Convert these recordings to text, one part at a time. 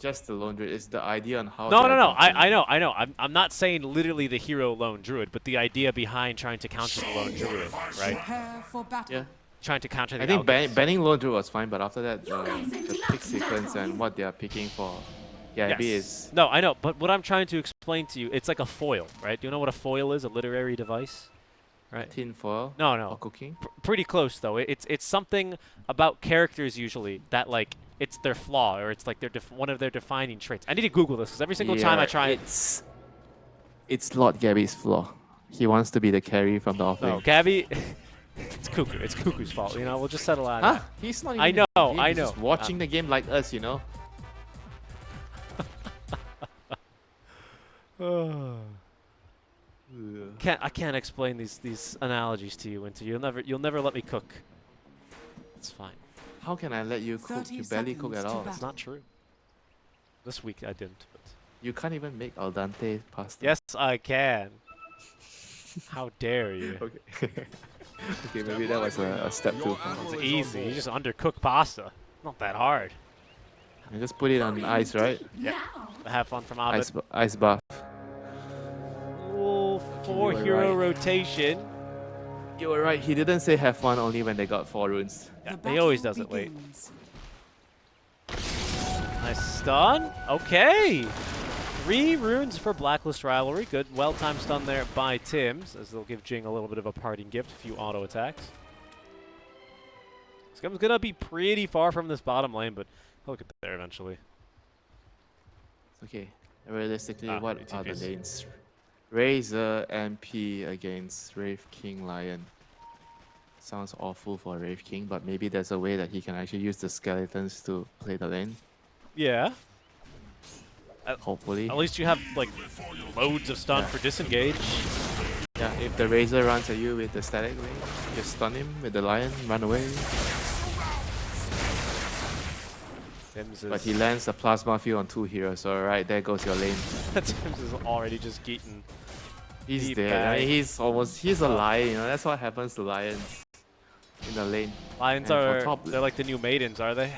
just the lone druid. It's the idea on how. No. I know. I'm not saying literally the hero lone druid, but the idea behind trying to counter the lone druid, right? Yeah. Trying to counter the I think alchemist. banning lone druid was fine, but after that, the pick sequence and what they are picking for Gabby is. No, I know, but what I'm trying to explain to you, it's like a foil, right? Do you know what a foil is? A literary device, right? Tin foil. No. Or cooking. Pretty close though. It's something about characters usually that like it's their flaw or it's like their one of their defining traits. I need to Google this because every single time I try. It's Lord Gabby's flaw. He wants to be the carry from the offlane. No, Gabby. It's Cuckoo. It's Cuckoo's fault. You know, we'll just settle on that. He's not even I know. in the game. I He's know. just watching the game like us, you know. I can't explain these analogies to you, Winter. You'll never let me cook. It's fine. How can I let you cook? You barely cook at all. That's not true. This week I didn't. But You can't even make al dente pasta. yes, I can. How dare you? Okay. Okay, maybe that was a step too far. It's easy. You just undercook pasta. Not that hard. You just put it on ice, right? Yeah. Have fun from Abed. Ice bath. Oh, You 4 were hero right. rotation. You were right. He didn't say have fun only when they got 4 runes. Yeah, he always does it late. Nice stun. Okay. 3 runes for Blacklist Rivalry. Good. Well-timed stun there by Tims, as they'll give Jing a little bit of a parting gift, a few auto attacks. Scum's going to be pretty far from this bottom lane, but he'll get there eventually. Okay. Realistically, what he are the TPs. lanes? Razor MP against Wraith King Lion. Sounds awful for Wraith King, but maybe there's a way that he can actually use the skeletons to play the lane. Yeah. Hopefully. At least you have, like, loads of stun for disengage. Yeah, if the Razor runs at you with the static ring, just stun him with the Lion, run away. But he lands the Plasma Field on 2 heroes, so right, there goes your lane. Tims is already just getting. He's Deep dead. I bag. mean, he's a lion, you know, that's what happens to lions in the lane. Lions And for top- they're like the new maidens, are they?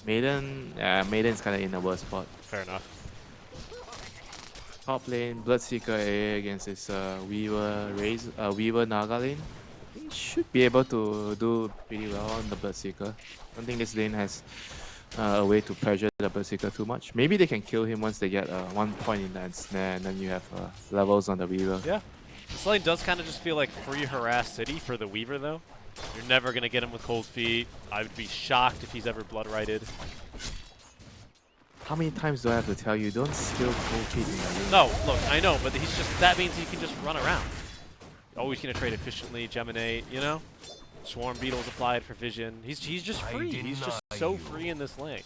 Maiden's kind of in the worst spot. Fair enough. Top lane, Bloodseeker AA against this Weaver Naga lane. He should be able to do pretty well on the Bloodseeker. I don't think this lane has a way to pressure the Bloodseeker too much. Maybe they can kill him once they get 1 point in that snare, and then you have levels on the Weaver. Yeah. This lane does kind of just feel like free harass city for the Weaver, though. You're never going to get him with cold feet. I would be shocked if he's ever blood righted. How many times do I have to tell you, don't skill cold feet in the lane? No, look, I know, but he's just that means he can just run around. Always going to trade efficiently, Geminate, you know? Swarm Beetles applied for vision. He's just free. He's just so free in this lane.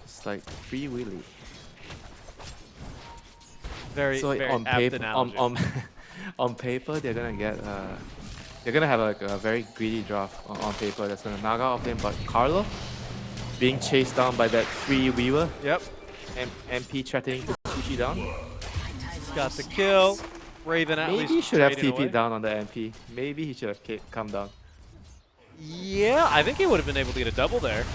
It's like free willy. Very, So very on apt paper, analogy. on paper, they're gonna get they're gonna have like a very greedy draft on paper that's gonna Naga off them, but Carlo being chased down by that free Weaver, Yep. MP threatening to TP down. He's got the kill. Raven at Maybe least he should have trading TP'd away. down on the MP. Maybe he should have come down. Yeah, I think he would have been able to get a double there.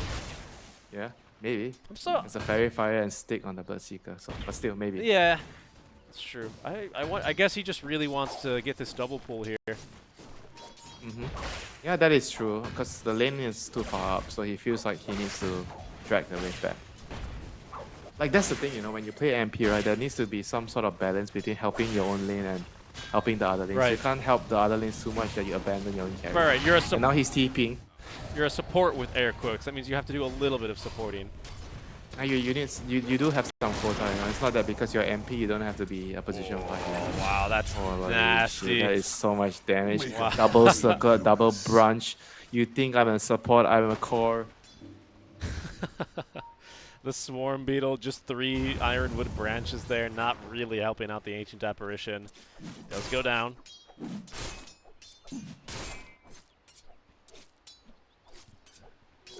Yeah, maybe. So, It's a Fairy Fire and stick on the Bloodseeker, so but still maybe. yeah, it's true. I guess he just really wants to get this double pull here. Yeah, that is true, because the lane is too far up, so he feels like he needs to drag the wave back. Like, that's the thing, you know, when you play MP, right, there needs to be some sort of balance between helping your own lane and helping the other lanes. Right. You can't help the other lanes too much that you abandon your own carry. Right, you're a And now he's TPing. you're a support with air quotes. That means you have to do a little bit of supporting. Now you do have some quota, you know. It's not that because you're MP, you don't have to be a position fighter. Wow, that's Holy nasty. shit, that is so much damage. Wow. Double circle, double branch. You think I'm a support, I'm a core. The Swarm Beetle, just 3 Ironwood branches there, not really helping out the Ancient Apparition. Does go down.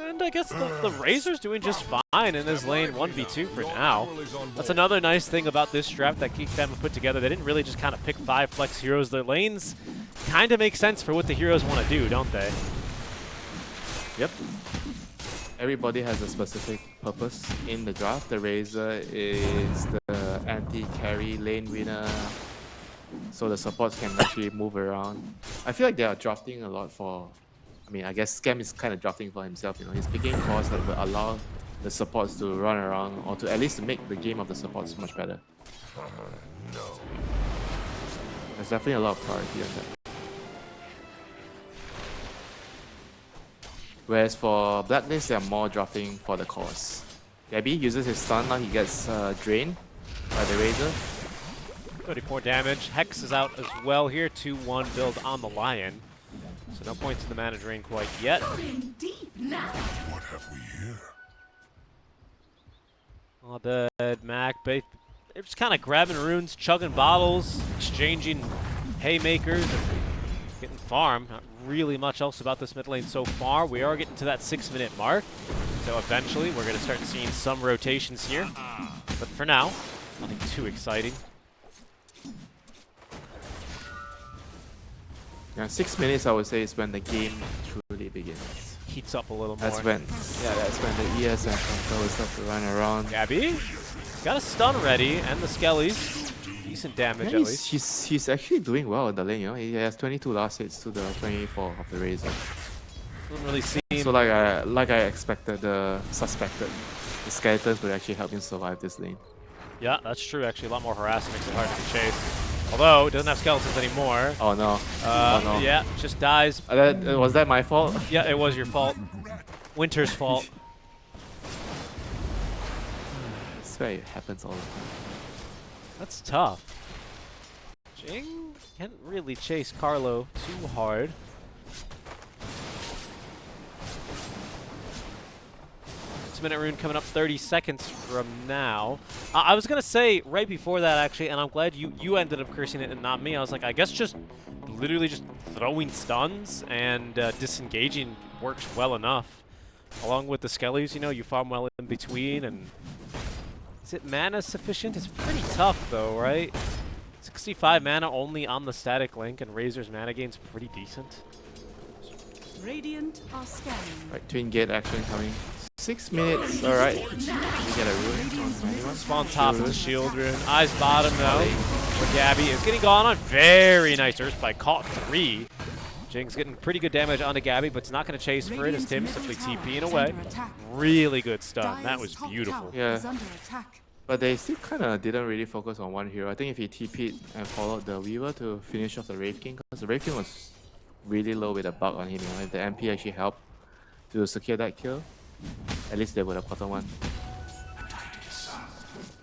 And I guess the Razor's doing just fine in this lane 1v2 for now. That's another nice thing about this draft that Geek Family put together. They didn't really just kind of pick 5 flex heroes. Their lanes kind of make sense for what the heroes want to do, don't they? Yep. everybody has a specific purpose in the draft. The Razor is the anti-carry lane winner, so the supports can actually move around. I feel like they are drafting a lot for. I mean, I guess Scam is kind of drafting for himself. You know, he's picking cores that will allow the supports to run around, or to at least make the game of the supports much better. No. There's definitely a lot of priority on that. Whereas for Blacklist, they are more drafting for the cause. Gabby uses his stun, now he gets drained by the Razor. 34 damage. Hex is out as well here. 2-1 build on the Lion. So no points in the mana drain quite yet. What have we here? All dead. Mac, they're just kind of grabbing runes, chugging bottles, exchanging haymakers, and getting farm. Not really much else about this mid lane so far. We are getting to that 6-minute mark. So eventually we're going to start seeing some rotations here. But for now, nothing too exciting. Yeah, 6 minutes I would say is when the game truly begins. Heats up a little more. That's when the ESL control will start to run around. Gabby got a stun ready, and the Skellies. Decent damage at least. He's actually doing well in the lane, you know. He has 22 last hits to the 24 of the Razor. Doesn't really seem. So like I expected, suspected, the skeletons would actually help him survive this lane. Yeah, that's true. Actually, a lot more harassing, makes it hard to be chased. Although it doesn't have skeletons anymore. Oh no! Oh no! Yeah, just dies. Was that my fault? Yeah, it was your fault. Winter's fault. I swear it happens all the time. That's tough. Jing can't really chase Carlo too hard. Minute rune coming up 30 seconds from now. I was gonna say right before that actually, and I'm glad you ended up cursing it and not me. I was like, I guess just literally just throwing stuns and disengaging works well enough. Along with the Skellies, you know, you farm well in between. And is it mana sufficient? It's pretty tough though, right? 65 mana only on the static link, and Razor's mana gain's pretty decent. Radiant are scanning. Right, twin gate action coming. 6 minutes, alright. We get a rune. Spawn top of the shield rune. Eyes bottom though. Where Gabby is getting gone on. Very nice Earth Spike. Caught 3. Jing's getting pretty good damage onto Gabby, but it's not going to chase for it as Tim simply TPing away. Really good stun. That was beautiful. Yeah. But they still kind of didn't really focus on one hero. I think if he TP'd and followed the Weaver to finish off the Wraith King, because the Wraith King was really low with a bug on him. You know, if the MP actually helped to secure that kill, at least they would have gotten one.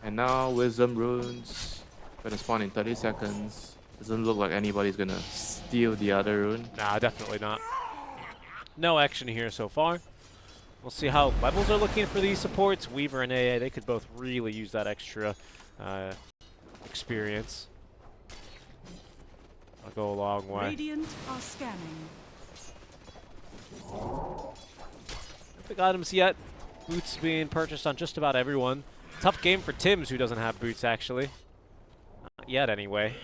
And now Wisdom Runes gonna spawn in 30 seconds. Doesn't look like anybody's gonna steal the other rune. Nah, definitely not. No action here so far. We'll see how levels are looking for these supports. Weaver and AA, they could both really use that extra experience. I'll go a long way. Radiant are scanning. No big items yet. Boots being purchased on just about everyone. Tough game for Tims, who doesn't have boots, actually. Not yet, anyway.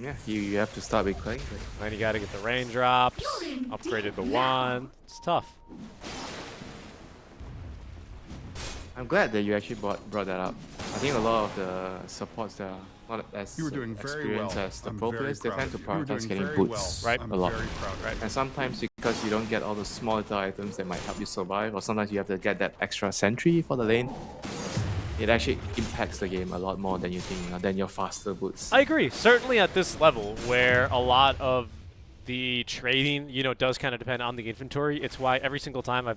Yeah, you have to start with Clay. Then you gotta get the raindrops, upgraded the wand. It's tough. I'm glad that you actually brought that up. I think a lot of the supports that are not as experienced as the pro players, they tend to prioritize getting boots right? a lot. Right. And sometimes because you don't get all the small little items that might help you survive, or sometimes you have to get that extra sentry for the lane, it actually impacts the game a lot more than you think, than your faster boots. I agree. Certainly at this level, where a lot of the trading, you know, does kind of depend on the inventory. It's why every single time I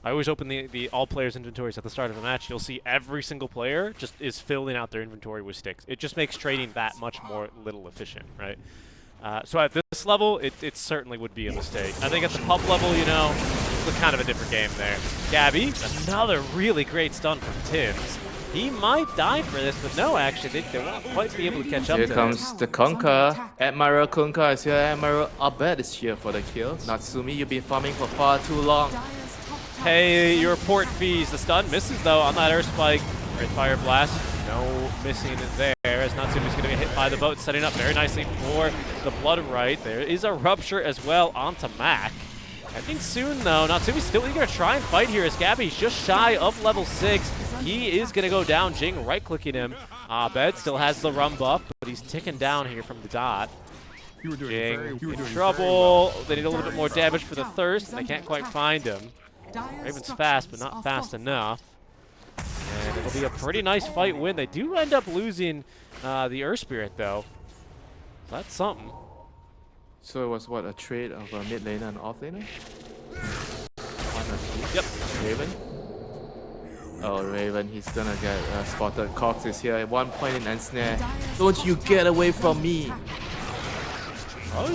always open the all players' inventories at the start of a match. You'll see every single player just is filling out their inventory with sticks. It just makes trading that much more little efficient, right? So at this level, it certainly would be a mistake. I think at the pub level, you know, it's kind of a different game there. Gabby, another really great stun from Tims. He might die for this, but no, actually, they won't quite be able to catch up to Here comes the Kunkka. Admiral Kunkka is here. Admiral Abed is here for the kill. Natsumi, you've been farming for far too long. Hey, your port fees. The stun misses, though, on that Earth Spike. Great Fire Blast. No missing there, as Natsumi's going to get hit by the boat, setting up very nicely for the Blood Right. There is a Rupture as well onto Mac. Ending soon though. Natsumi's still eager to try and fight here as Gabby's just shy of level 6. He is gonna go down. Jing right-clicking him. Abed still has the rum buff, but he's ticking down here from the dot. Jing in trouble. They need a little bit more damage for the thirst, and they can't quite find him. Raven's fast, but not fast enough. And it'll be a pretty nice fight win. They do end up losing the Earth Spirit though. So that's something. So it was what, a trade of a mid laner and off laner? Yep. Raven. Oh, Raven, he's gonna get spotted. Cox is here at one point in Ensnare. Don't you get away from me!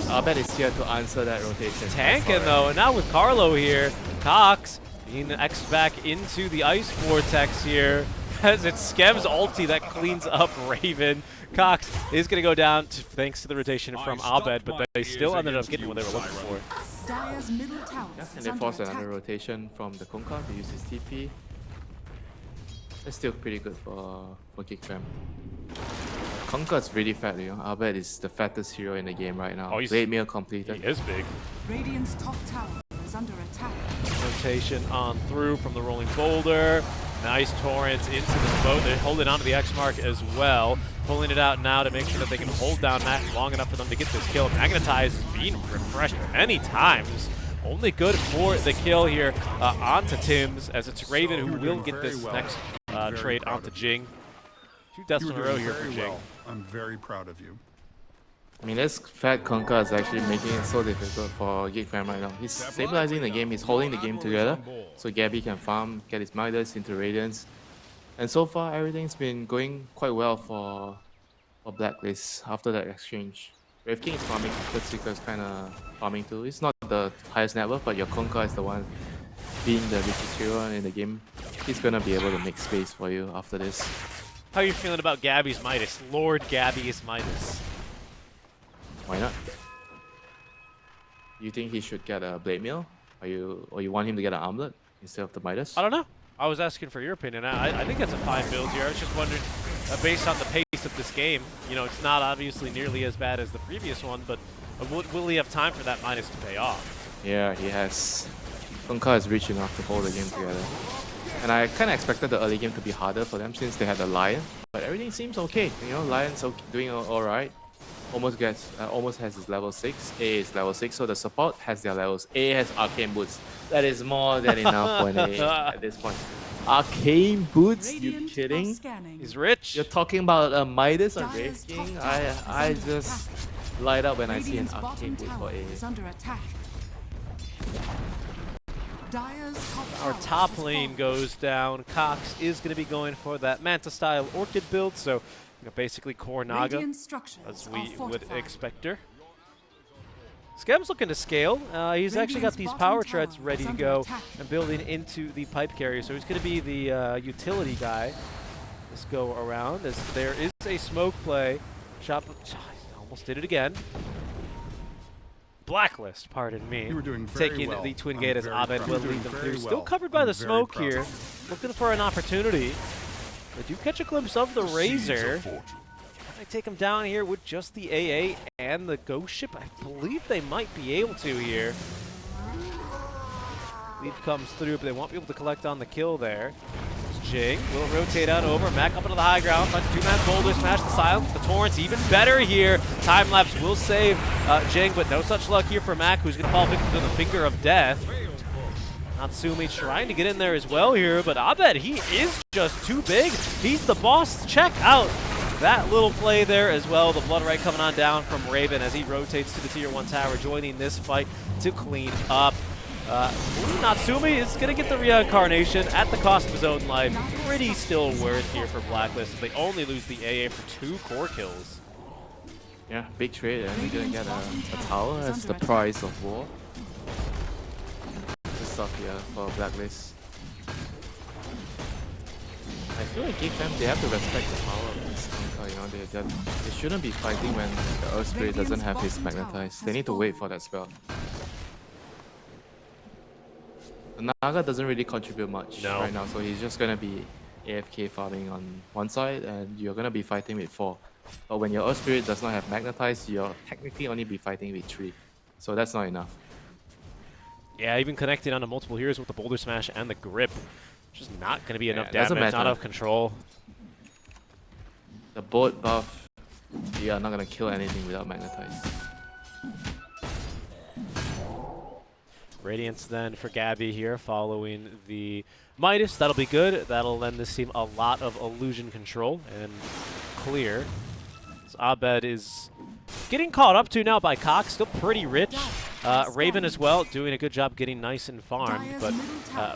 I bet it's here to answer that rotation. Tanking though, and now with Carlo here, Cox being X back into the Ice Vortex here as it's Skem's ulti that cleans up Raven. Cox is going to go down thanks to the rotation from Abed, but they still ended up getting what they were looking for. Yeah, and they forced another rotation from the Kunkka to use his TP. It's still pretty good for Geek fam. Kunkka's really fat, you know. Abed is the fattest hero in the game right now. Oh, Blade meal completed. He is big. Radiant's top tower is under attack. Rotation on through from the rolling boulder. Nice torrents into the boat. They're holding onto the X mark as well. Pulling it out now to make sure that they can hold down Mac long enough for them to get this kill. Magnetize is being refreshed many times. Only good for the kill here onto Tim's, as it's Raven who will get this next trade onto Jing. 2 deaths in a row here for Jing. I'm very proud of you. I mean, this fat Kunkka is actually making it so difficult for Geek fam right now. He's stabilizing the game, he's holding the game together, so Gabby can farm, get his Midas into Radiance. And so far, everything's been going quite well for Blacklist after that exchange. Brave King is farming, Bloodseeker is kind of farming too. It's not the highest net worth, but your Kunkka is the one being the richest hero in the game. He's gonna be able to make space for you after this. How are you feeling about Gabby's Midas? Lord Gabby's Midas. Why not? You think he should get a Blade Mail? Or you want him to get an Armlet instead of the Midas? I don't know. I was asking for your opinion. I think that's a fine build here. I was just wondering, based on the pace of this game, you know, it's not obviously nearly as bad as the previous one, but will he have time for that Midas to pay off? Yeah, he has. Kunkka is rich enough to hold the game together. And I kind of expected the early game to be harder for them since they had the Lion, but everything seems okay. You know, Lion's doing alright. Almost has his level 6. A is level 6, so the support has their levels. A has Arcane Boots. That is more than enough for an A at this point. Arcane Boots? You kidding? He's rich. You're talking about a Midas on Brave King? I just light up when I see an Arcane Boot for A. Our top lane goes down. Cox is going to be going for that Manta-style Orchid build, so you know, basically core Naga, as we would expect her. Skem's looking to scale. He's actually got these power treads ready to go and building into the pipe carrier, so he's going to be the utility guy this go around, as there is a smoke play. Almost did it again. Blacklist, pardon me. You were doing very taking well. the Twin Gate as Abed will lead them through. Well. Still covered by the smoke here. Looking for an opportunity. They do catch a glimpse of the Razor. Can I take him down here with just the AA and the Ghost Ship? I believe they might be able to here. Leap comes through, but they won't be able to collect on the kill there. Jing will rotate out over. Mac up into the high ground. Finds a two-man boulder. Smash the silence. The Torrent's even better here. Time lapse will save Jing, but no such luck here for Mac, who's going to fall victim to the finger of death. Natsumi trying to get in there as well here, but Abed, he is just too big. He's the boss. Check out that little play there as well. The Blood Right coming on down from Raven as he rotates to the Tier 1 tower, joining this fight to clean up. Natsumi is going to get the reincarnation at the cost of his own life. Pretty still worth here for Blacklist. They only lose the AA for 2 core kills. Yeah, big trade, and he's going to get a tower as the price of war. This stuff here for Blacklist. I feel like Geek fam, they have to respect the power of this Kunkka, you know, they shouldn't be fighting when the Earth Spirit doesn't have his Magnetize. They need to wait for that spell. The Naga doesn't really contribute much right now, so he's just gonna be AFK farming on one side, and you're gonna be fighting with 4. But when your Earth Spirit does not have Magnetize, you're technically only be fighting with 3. So that's not enough. Yeah, even connecting onto multiple heroes with the Boulder Smash and the Grip. Just not going to be enough doesn't damage, not matter. enough control. The bolt buff, you are not gonna kill anything without magnetize. Radiance then for Gabby here, following the Midas. That'll be good. That'll lend this team a lot of illusion control and clear. So Abed is getting caught up to now by Cox, still pretty rich. Raven as well, doing a good job getting nice and farmed. But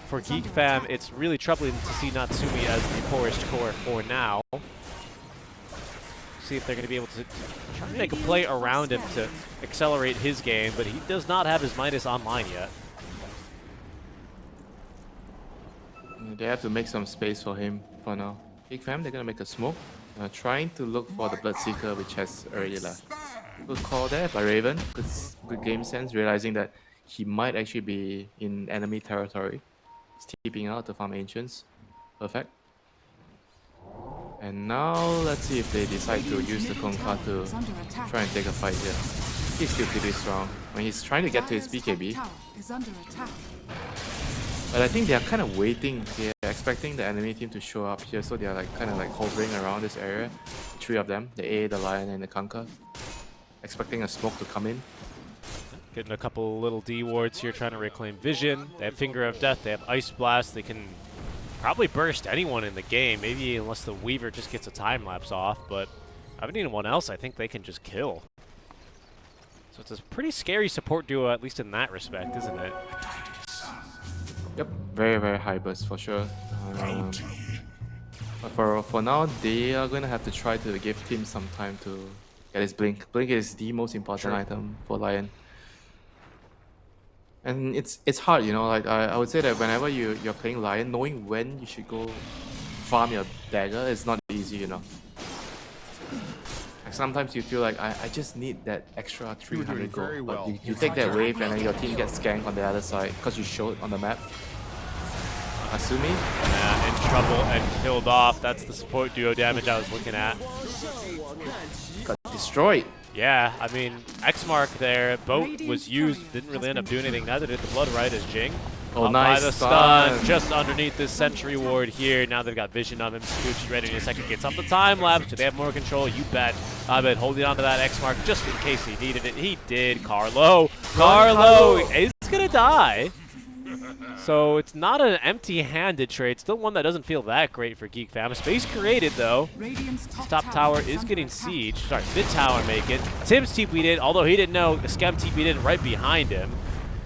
for Geek Fam, it's really troubling to see Natsumi as the poorest core for now. See if they're going to be able to try to make a play around him to accelerate his game, but he does not have his Midas online yet. They have to make some space for him for now. Big fam, they're gonna make a smoke. Trying to look for the Bloodseeker, which has already left. Good call there by Raven. Good game sense, realizing that he might actually be in enemy territory. He's TPing out to farm Ancients. Perfect. And now let's see if they decide to use the Konka to try and take a fight here. He's still pretty strong. When he's trying to get to his BKB. But I think they are kind of waiting. They're expecting the enemy team to show up here, so they are like kind of like hovering around this area. Three of them, the A, the Lion, and the Kanka. Expecting a smoke to come in. Getting a couple little D wards here, trying to reclaim vision. They have Finger of Death, they have Ice Blast, they can probably burst anyone in the game, maybe unless the Weaver just gets a time lapse off, but having anyone else, I think they can just kill. So it's a pretty scary support duo, at least in that respect, isn't it? Yep, very, very high burst for sure. But for now, they are going to have to try to give Tim some time to get his Blink. Blink is the most important item for Lion. And it's hard, you know, like I would say that whenever you're playing Lion, knowing when you should go farm your dagger is not easy, you know. Like sometimes you feel like I just need that extra 300 gold, but you take that wave and then your team gets ganked on the other side because you show it on the map. Asumi? Yeah, in trouble and killed off. That's the support duo damage I was looking at. Got destroyed. Yeah, I mean, X-Mark there, Boat was used, didn't really end up doing anything, neither did the Blood Right as Jing. Oh, Up nice by the stun, just underneath this Sentry Ward here. Now they've got vision on him. Scooch ready in a second, gets up the time lapse. Do they have more control? You bet. Abed holding on to that X-Mark just in case he needed it. He did. Carlo is gonna die. So it's not an empty-handed trade. Still one that doesn't feel that great for Geek Fam. Space created, though. Top tower is getting siege. Sorry, mid tower make it. Tim's TP'd in, although he didn't know. Schem TP'd in right behind him.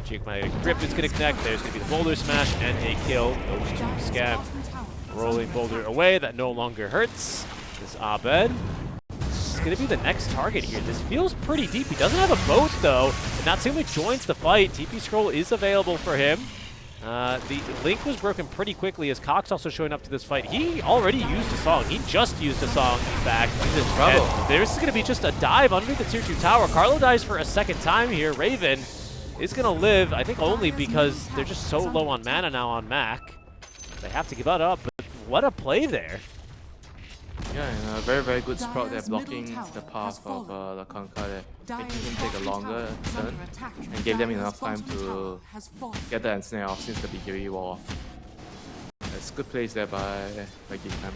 Grip is going to connect. There's going to be the Boulder Smash and a kill. Those two Schem rolling Boulder away. That no longer hurts. This Abed is going to be the next target here. This feels pretty deep. He doesn't have a boat, though. And Natsumi joins the fight. TP scroll is available for him. The link was broken pretty quickly as Cox also showing up to this fight. He already used a song. He just used a song, in fact. He's in trouble. There's going to be just a dive under the tier 2 tower. Carlo dies for a second time here. Raven is going to live, I think only because they're just so low on mana now on Mac. They have to give that up, but what a play there. Yeah, and a very, very good Sprout there, blocking the path of the Kanka there, making him take a longer turn and gave them enough time to get the ensnare off since the BKB wall off. That's good plays there by Geek Fam.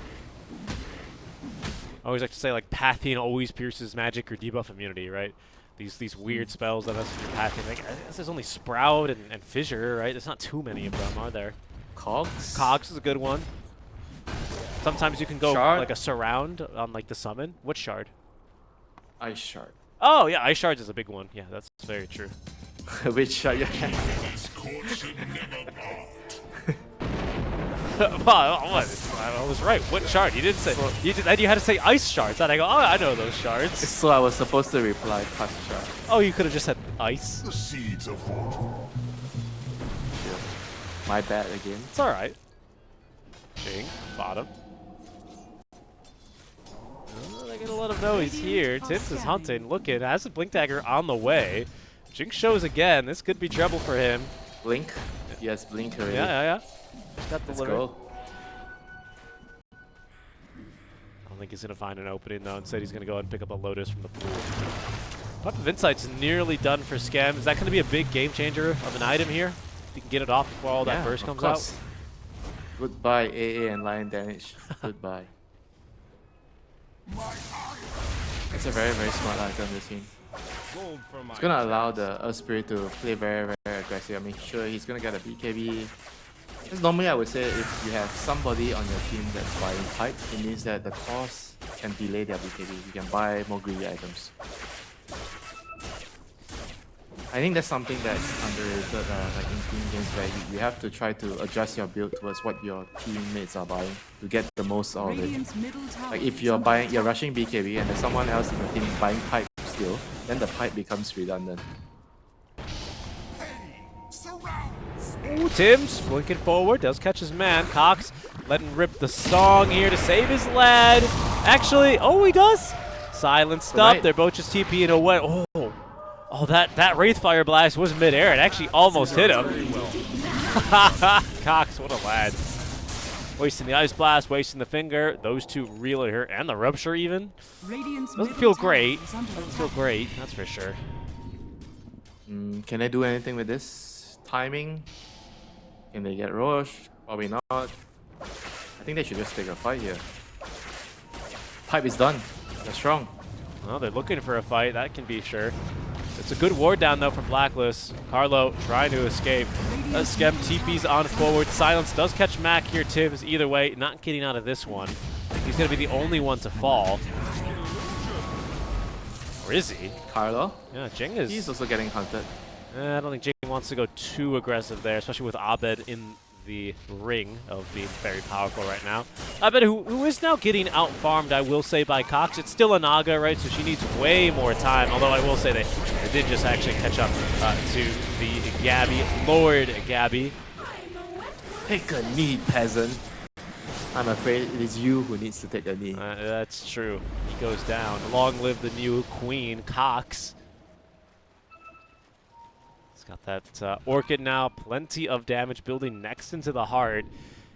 I always like to say, like, Pathing always pierces magic or debuff immunity, right? These weird spells that mess with your Pathing. Like, this is only Sprout and Fissure, right? There's not too many of them, are there? Cogs? Cogs is a good one. Sometimes you can go Shard? like a surround on like the summon. What shard? Ice Shard. Oh yeah, Ice Shards is a big one. Yeah, that's very true. Which shard? Yeah. I was right. What shard? You didn't say. Then you had to say Ice Shards. And I go, oh, I know those shards. So I was supposed to reply Touch Shard. Oh, you could have just said Ice. The seeds of fortune. My bad again. It's all right. Jing, bottom. Oh, they're gonna let him know he's here. Tips is hunting, looking, has a Blink Dagger on the way. Jing shows again. This could be trouble for him. Blink? Yes, Blink already. Yeah. Got the Let's liver. go. I don't think he's gonna find an opening though. Instead, he's gonna go ahead and pick up a Lotus from the pool. Pup of Insight's nearly done for Schem. Is that gonna be a big game changer of an item here? If you can get it off before all that Yeah, burst of comes course. out. Goodbye, AA and Lion Damage. Goodbye. It's a very, very smart item this team. It's gonna allow the Earth Spirit to play very, very aggressive. I mean, sure, he's gonna get a BKB. Because normally I would say if you have somebody on your team that's buying pipe, it means that the cost can delay their BKB. You can buy more greedy items. I think that's something that's underrated, like in team games, where you have to try to adjust your build towards what your teammates are buying to get the most out of it. Radiant's middle tower Like if is you're under attack. rushing BKB and there's someone else in the team buying pipe still, then the pipe becomes redundant. Ooh, Tim's blinking forward, does catch his man. Cox letting rip the song here to save his lad. Actually, oh, he does. Silenced up. Right. They're both just TPing away. Oh, that Wraithfire Blast was midair. It actually almost hit him. Cox, what a lad. Wasting the Ice Blast, wasting the Finger. Those two really hurt. And the Rupture even. Radiant's Doesn't middle feel tower great. is under Doesn't feel attack. great, that's for sure. Can I do anything with this timing? Can they get Roche? Probably not. I think they should just take a fight here. Pipe is done. They're strong. Well, they're looking for a fight, that can be sure. It's a good ward down, though, from Blacklist. Carlo trying to escape. Skem TP's on forward. Silence does catch Mac here, Tibbs. Either way, not getting out of this one. He's going to be the only one to fall. Or is he? Carlo? Yeah, Jing is... He's also getting hunted. I don't think Jing wants to go too aggressive there, especially with Abed in the ring of being very powerful right now. Abed, who is now getting out-farmed, I will say, by Cox. It's still a Naga, right? So she needs way more time, although I will say they did just actually catch up to the Gabby. Lord Gabby. Take a knee, peasant. I'm afraid it is you who needs to take a knee. That's true. He goes down. Long live the new queen, Cox. He's got that Orchid now. Plenty of damage building next into the heart.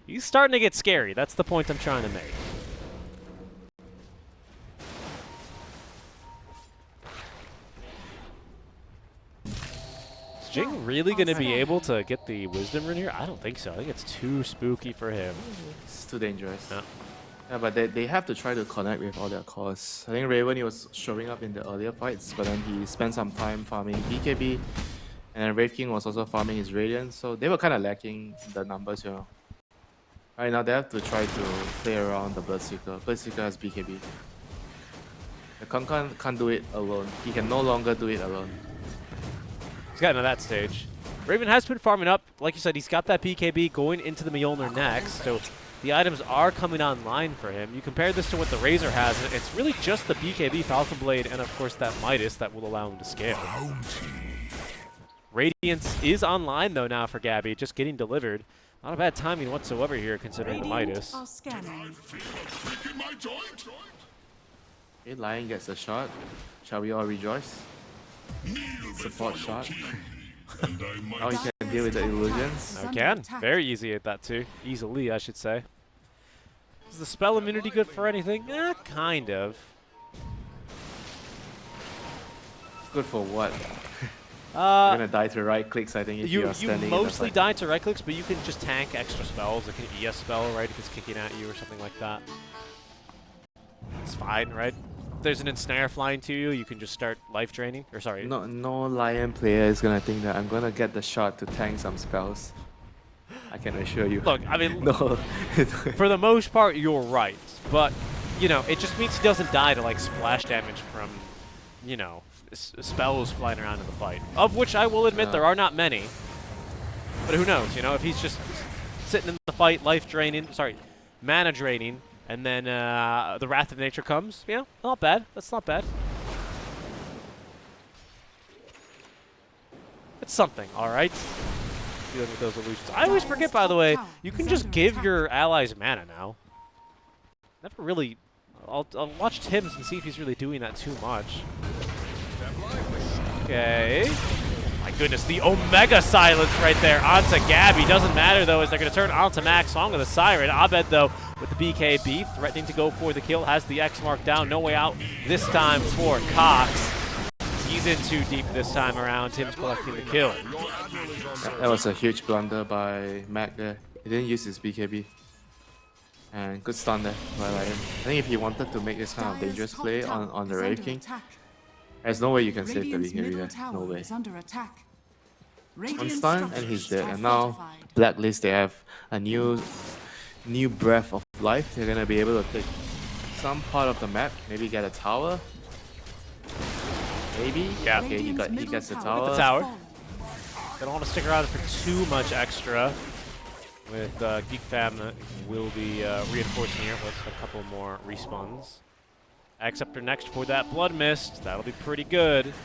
He's starting to get scary. That's the point I'm trying to make. Is Jing really going to be able to get the Wisdom Rune here? I don't think so. I think it's too spooky for him. It's too dangerous. Yeah. Yeah, but they have to try to connect with all their cores. I think Raven, he was showing up in the earlier fights, but then he spent some time farming BKB, and then Wraith King was also farming his Radiant, so they were kind of lacking the numbers here. Right now, they have to try to play around the Bloodseeker. Bloodseeker has BKB. The Kankan can't do it alone. He can no longer do it alone. He's gotten to that stage. Raven has been farming up. Like you said, he's got that BKB going into the Mjolnir next, so the items are coming online for him. You compare this to what the Razor has, and it's really just the BKB, Falcon Blade, and of course that Midas that will allow him to scale. Radiance is online though now for Gabby, just getting delivered. Not a bad timing whatsoever here considering the Radiant Midas. are scanning. Okay, Lion gets a shot. Shall we all rejoice? Support shot. Now he can deal with the illusions. I can. Very easy at that too. Easily, I should say. Is the spell immunity good for anything? Kind of. Good for what? You're Uh, gonna die to right clicks, I think, if you you're standing in the mostly fight. die to right clicks, but you can just tank extra spells, like an ES spell, right, if it's kicking at you or something like that. It's fine, right? If there's an ensnare flying to you, you can just start life draining. Or sorry. No Lion player is gonna think that I'm gonna get the shot to tank some spells. I can assure you. Look, I mean, No. for the most part, you're right. But, you know, it just means he doesn't die to, like, splash damage from, you know, spells flying around in the fight. Of which I will admit there are not many. But who knows, you know, if he's just sitting in the fight, life draining, sorry, mana draining, and then the Wrath of Nature comes, you know, not bad. That's not bad. It's something, all right? Dealing with those illusions. I always forget, by the way, you can just give your allies mana now. Never really... I'll watch Tim's and see if he's really doing that too much. Okay. My goodness, the Omega Silence right there onto Gabby. Doesn't matter, though, as they're going to turn onto Max. Song of the Siren. Abed, though, with the BKB, threatening to go for the kill. Has the X mark down. No way out this time for Cox. He He's in too deep this time around. Tim's collecting the kill. That was a huge blunder by Mac there. He didn't use his BKB. And good stun there by Ryan. I think if he wanted to make this kind of dangerous play on the Wraith King, there's no way you can save the BKB there. No way. One stun and he's dead. And now Blacklist, they have a new breath of life. They're gonna be able to take some part of the map, maybe get a tower. Maybe? Yeah. Okay, he gets the tower. The tower. They don't want to stick around for too much extra. With Geek Fam will be reinforcing here with a couple more respawns. Acceptor next for that Blood Mist. That'll be pretty good.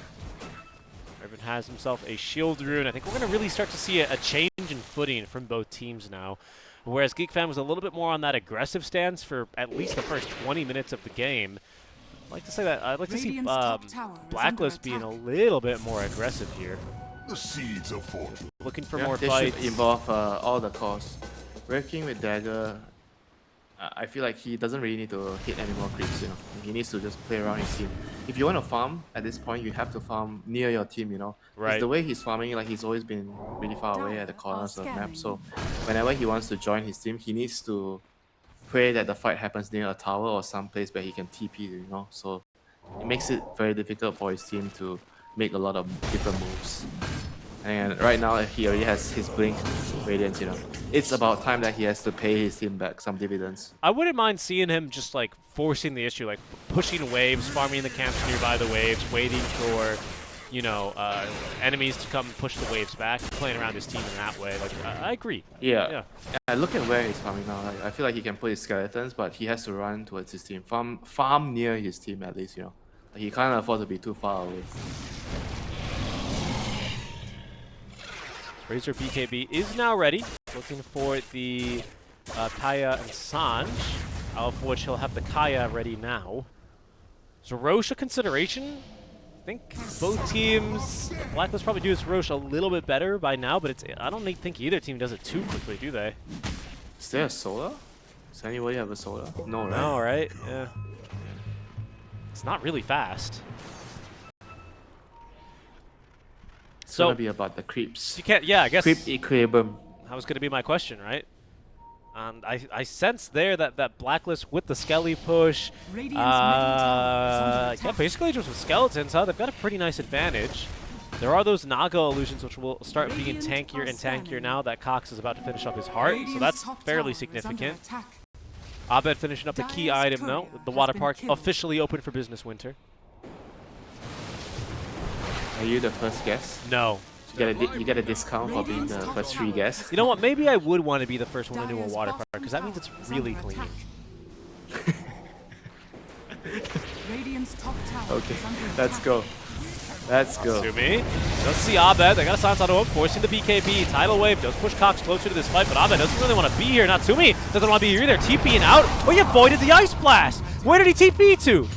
Raven has himself a Shield Rune. I think we're going to really start to see a change in footing from both teams now. Whereas Geek Fam was a little bit more on that aggressive stance for at least the first 20 minutes of the game. I'd like to say that I'd like to see Blacklist being a little bit more aggressive here. The seeds of fortune. Looking for Yeah, more they fights. should involve all the cores. Working with Dagger, I feel like he doesn't really need to hit any more creeps, you know. He needs to just play around his team. If you want to farm, at this point, you have to farm near your team, you know. Right. The way he's farming, like he's always been really far away at the corners of the map. So whenever he wants to join his team, he needs to pray that the fight happens near a tower or some place where he can TP, you know. So it makes it very difficult for his team to make a lot of different moves. And right now he already has his Blink Radiance, you know. It's about time that he has to pay his team back some dividends. I wouldn't mind seeing him just like forcing the issue, like pushing waves, farming the camps nearby the waves, waiting for, you know, enemies to come push the waves back, playing around his team in that way. Like, I agree. Yeah. Look at where he's farming now. Like, I feel like he can put his skeletons, but he has to run towards his team. Farm near his team at least, you know. He can't afford to be too far away. Razor BKB is now ready, looking for the Kaya and Sanj, out of which he'll have the Kaya ready now. So Roche a consideration? I think both teams, Blacklist probably do this Roche a little bit better by now, but I don't think either team does it too quickly, do they? Is there a solar? Does anybody have a solar? No, right? No, right? Yeah. It's not really fast. It's gonna be about the creeps. You can't, yeah, I guess. Creep equilibrium. That was going to be my question, right? I sense there that Blacklist with the Skelly push. Yeah, basically just with skeletons, huh? They've got a pretty nice advantage. There are those Naga illusions which will start being tankier and tankier now that Cox is about to finish up his heart, so that's fairly significant. Abed finishing up the key item though. The water park officially open for business, Winter. Are you the first guest? No. You get a discount for being the first 3 guests. You know what? Maybe I would want to be the first one into a water park, because that means it's really clean. Okay, let's go. Let's go. Sumi does see Abed. They got a silence onto him, forcing the BKB. Tidal Wave does push Cox closer to this fight, but Abed doesn't really want to be here. Natsumi doesn't want to be here either. TPing out. Oh, he avoided the Ice Blast. Where did he TP to?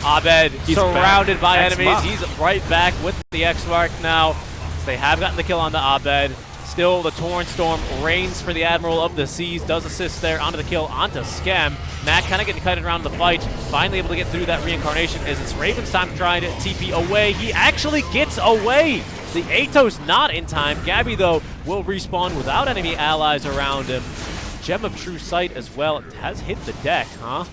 Abed surrounded by enemies. He's right back with the X-Mark now. So they have gotten the kill on the Abed. Still, the Torn Storm reigns for the Admiral of the Seas. Does assist there onto the kill, onto Scam. Matt kind of getting kited around the fight. Finally able to get through that reincarnation as it's Raven's time to try to TP away. He actually gets away. The Atos not in time. Gabby, though, will respawn without enemy allies around him. Gem of True Sight as well. It has hit the deck, huh?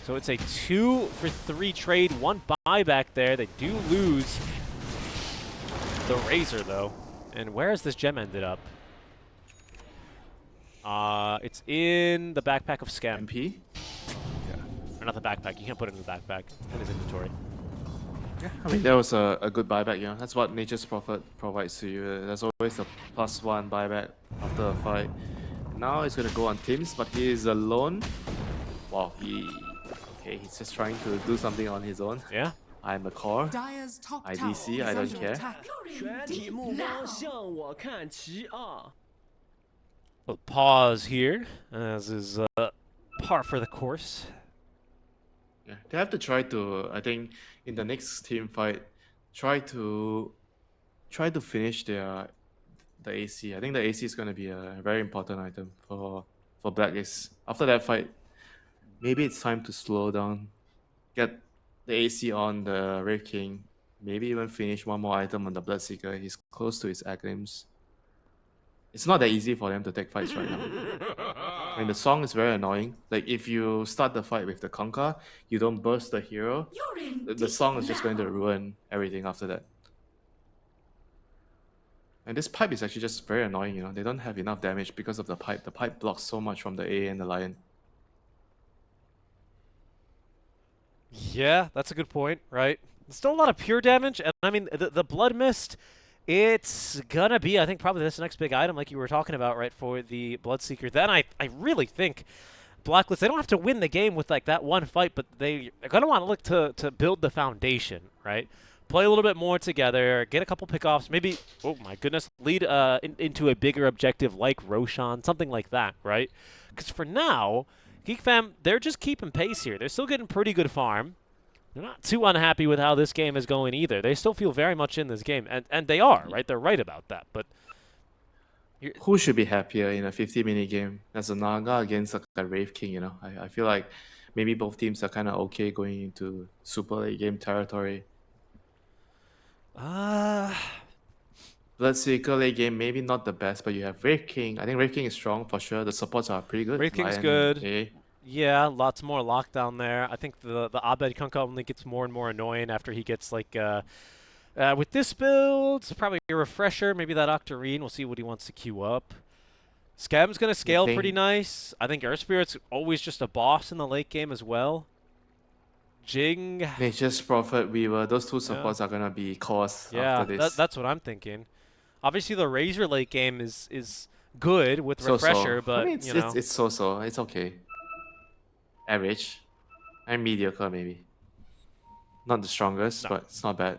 So it's a 2 for 3 trade, 1 buyback there. They do lose the Razor, though. And where has this gem ended up? It's in the backpack of Scam. MP? Or not the backpack. You can't put it in the backpack. It's in his inventory. Yeah, I mean, that was a good buyback, you know. That's what Nature's Prophet provides to you. There's always a +1 buyback after a fight. Now he's gonna go on Tim's, but he is alone. Wow, okay, he's just trying to do something on his own. Yeah. I'm a core. IDC, I don't care. We'll pause here, as is par for the course. Yeah, they have to try to, I think, in the next team fight, try to finish the AC. I think the AC is going to be a very important item for Blacklist. After that fight, maybe it's time to slow down, get the AC on the Wraith King. Maybe even finish one more item on the Bloodseeker. He's close to his Aghanim. It's not that easy for them to take fights right now. I mean, the song is very annoying. Like, if you start the fight with the Conquer, you don't burst the hero, the song is just going to ruin everything after that. And this pipe is actually just very annoying, you know. They don't have enough damage because of the pipe. The pipe blocks so much from the A and the Lion. Yeah, that's a good point, right? Still a lot of pure damage, and I mean, the Blood Mist, it's gonna be, I think, probably this next big item, like you were talking about, right, for the Bloodseeker. Then I really think Blacklist, they don't have to win the game with, like, that one fight, but they're gonna want to look to build the foundation, right? Play a little bit more together, get a couple pickoffs, maybe, oh my goodness, lead into a bigger objective like Roshan, something like that, right? Because for now, Geek Fam, they're just keeping pace here. They're still getting pretty good farm. They're not too unhappy with how this game is going either. They still feel very much in this game, and they are, right? They're right about that. But who should be happier in a 50-minute game as a Naga against a Wraith King, you know? I feel like maybe both teams are kind of okay going into super late game territory. Bloodseeker late game, maybe not the best, but you have Wraith King. I think Wraith King is strong for sure. The supports are pretty good. Wraith King's Lion, good. A. Yeah, lots more lockdown there. I think the Abed Kunkka only gets more and more annoying after he gets, like, with this build, it's probably a refresher. Maybe that Octarine. We'll see what he wants to queue up. Scam's going to scale pretty nice. I think Earth Spirit's always just a boss in the late game as well. Jing. Nature's Prophet, Weaver, those two supports are going to be cores after this. That's what I'm thinking. Obviously, the Razor late game is good with refresher, but, I mean, you know. it's so-so. It's okay. Average. And mediocre, maybe. Not the strongest, but it's not bad.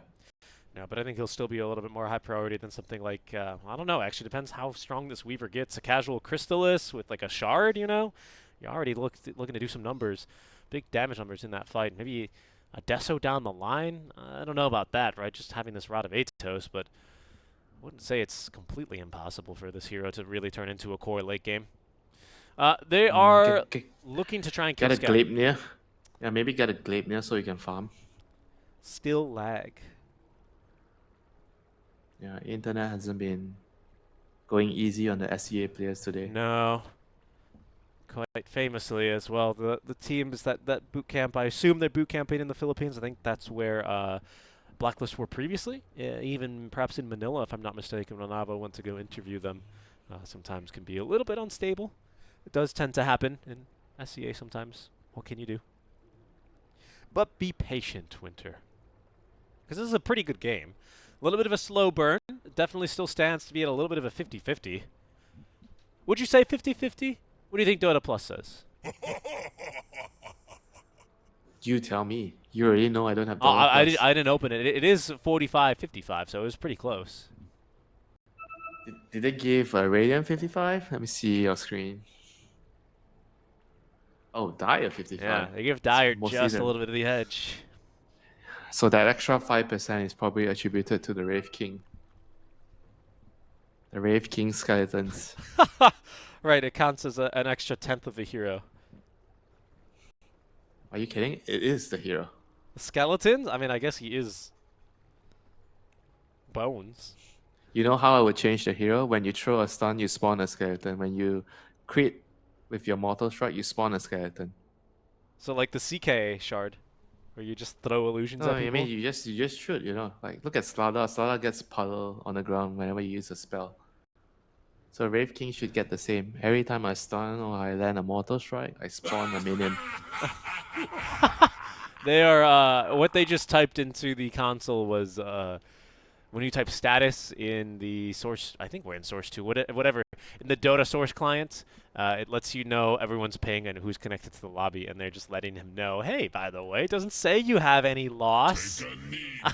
No, but I think he'll still be a little bit more high priority than something like, I don't know, actually depends how strong this Weaver gets. A casual Crystallis with, like, a Shard, you know? You're already looking to do some numbers, big damage numbers in that fight. Maybe a Deso down the line? I don't know about that, right? Just having this Rod of Atos, but I wouldn't say it's completely impossible for this hero to really turn into a core late game. They are looking to try and kill Get a Scout. Gleipnir. Yeah, maybe get a Gleipnir so you can farm. Still lag. Yeah, internet hasn't been going easy on the SEA players today. No. Quite famously as well. The teams that boot camp, I assume they're boot camping in the Philippines. I think that's where Blacklist were previously. Even perhaps in Manila, if I'm not mistaken, when Nava went to go interview them. Sometimes can be a little bit unstable. It does tend to happen in SEA sometimes. What can you do? But be patient, Winter. Because this is a pretty good game. A little bit of a slow burn. It definitely still stands to be at a little bit of a 50-50. Would you say 50-50? What do you think Dota Plus says? You tell me. You already know I don't have Dota Plus. I didn't open it. It is 45-55, so it was pretty close. Did they give a Radiant 55? Let me see your screen. Oh, Dire 55. Yeah, they give Dire Mostly just a them. little bit of the edge. So that extra 5% is probably attributed to the Wraith King. The Wraith King skeletons. Right, it counts as an extra 1/10 of the hero. Are you kidding? It is the hero. The skeletons? I mean, I guess he is bones. You know how I would change the hero? When you throw a stun, you spawn a skeleton. When you crit with your Mortal Strike, you spawn a skeleton. So like the CK shard, where you just throw illusions No, at people? I mean you just shoot, you know. Like look at Slada. Slada gets puddle on the ground whenever you use a spell. So Wraith King should get the same. Every time I stun or I land a Mortal Strike, I spawn a minion. They are, what they just typed into the console was, when you type status in the source, I think we're in source 2, whatever, in the Dota source client, it lets you know everyone's ping and who's connected to the lobby, and they're just letting him know, hey, by the way, it doesn't say you have any loss. I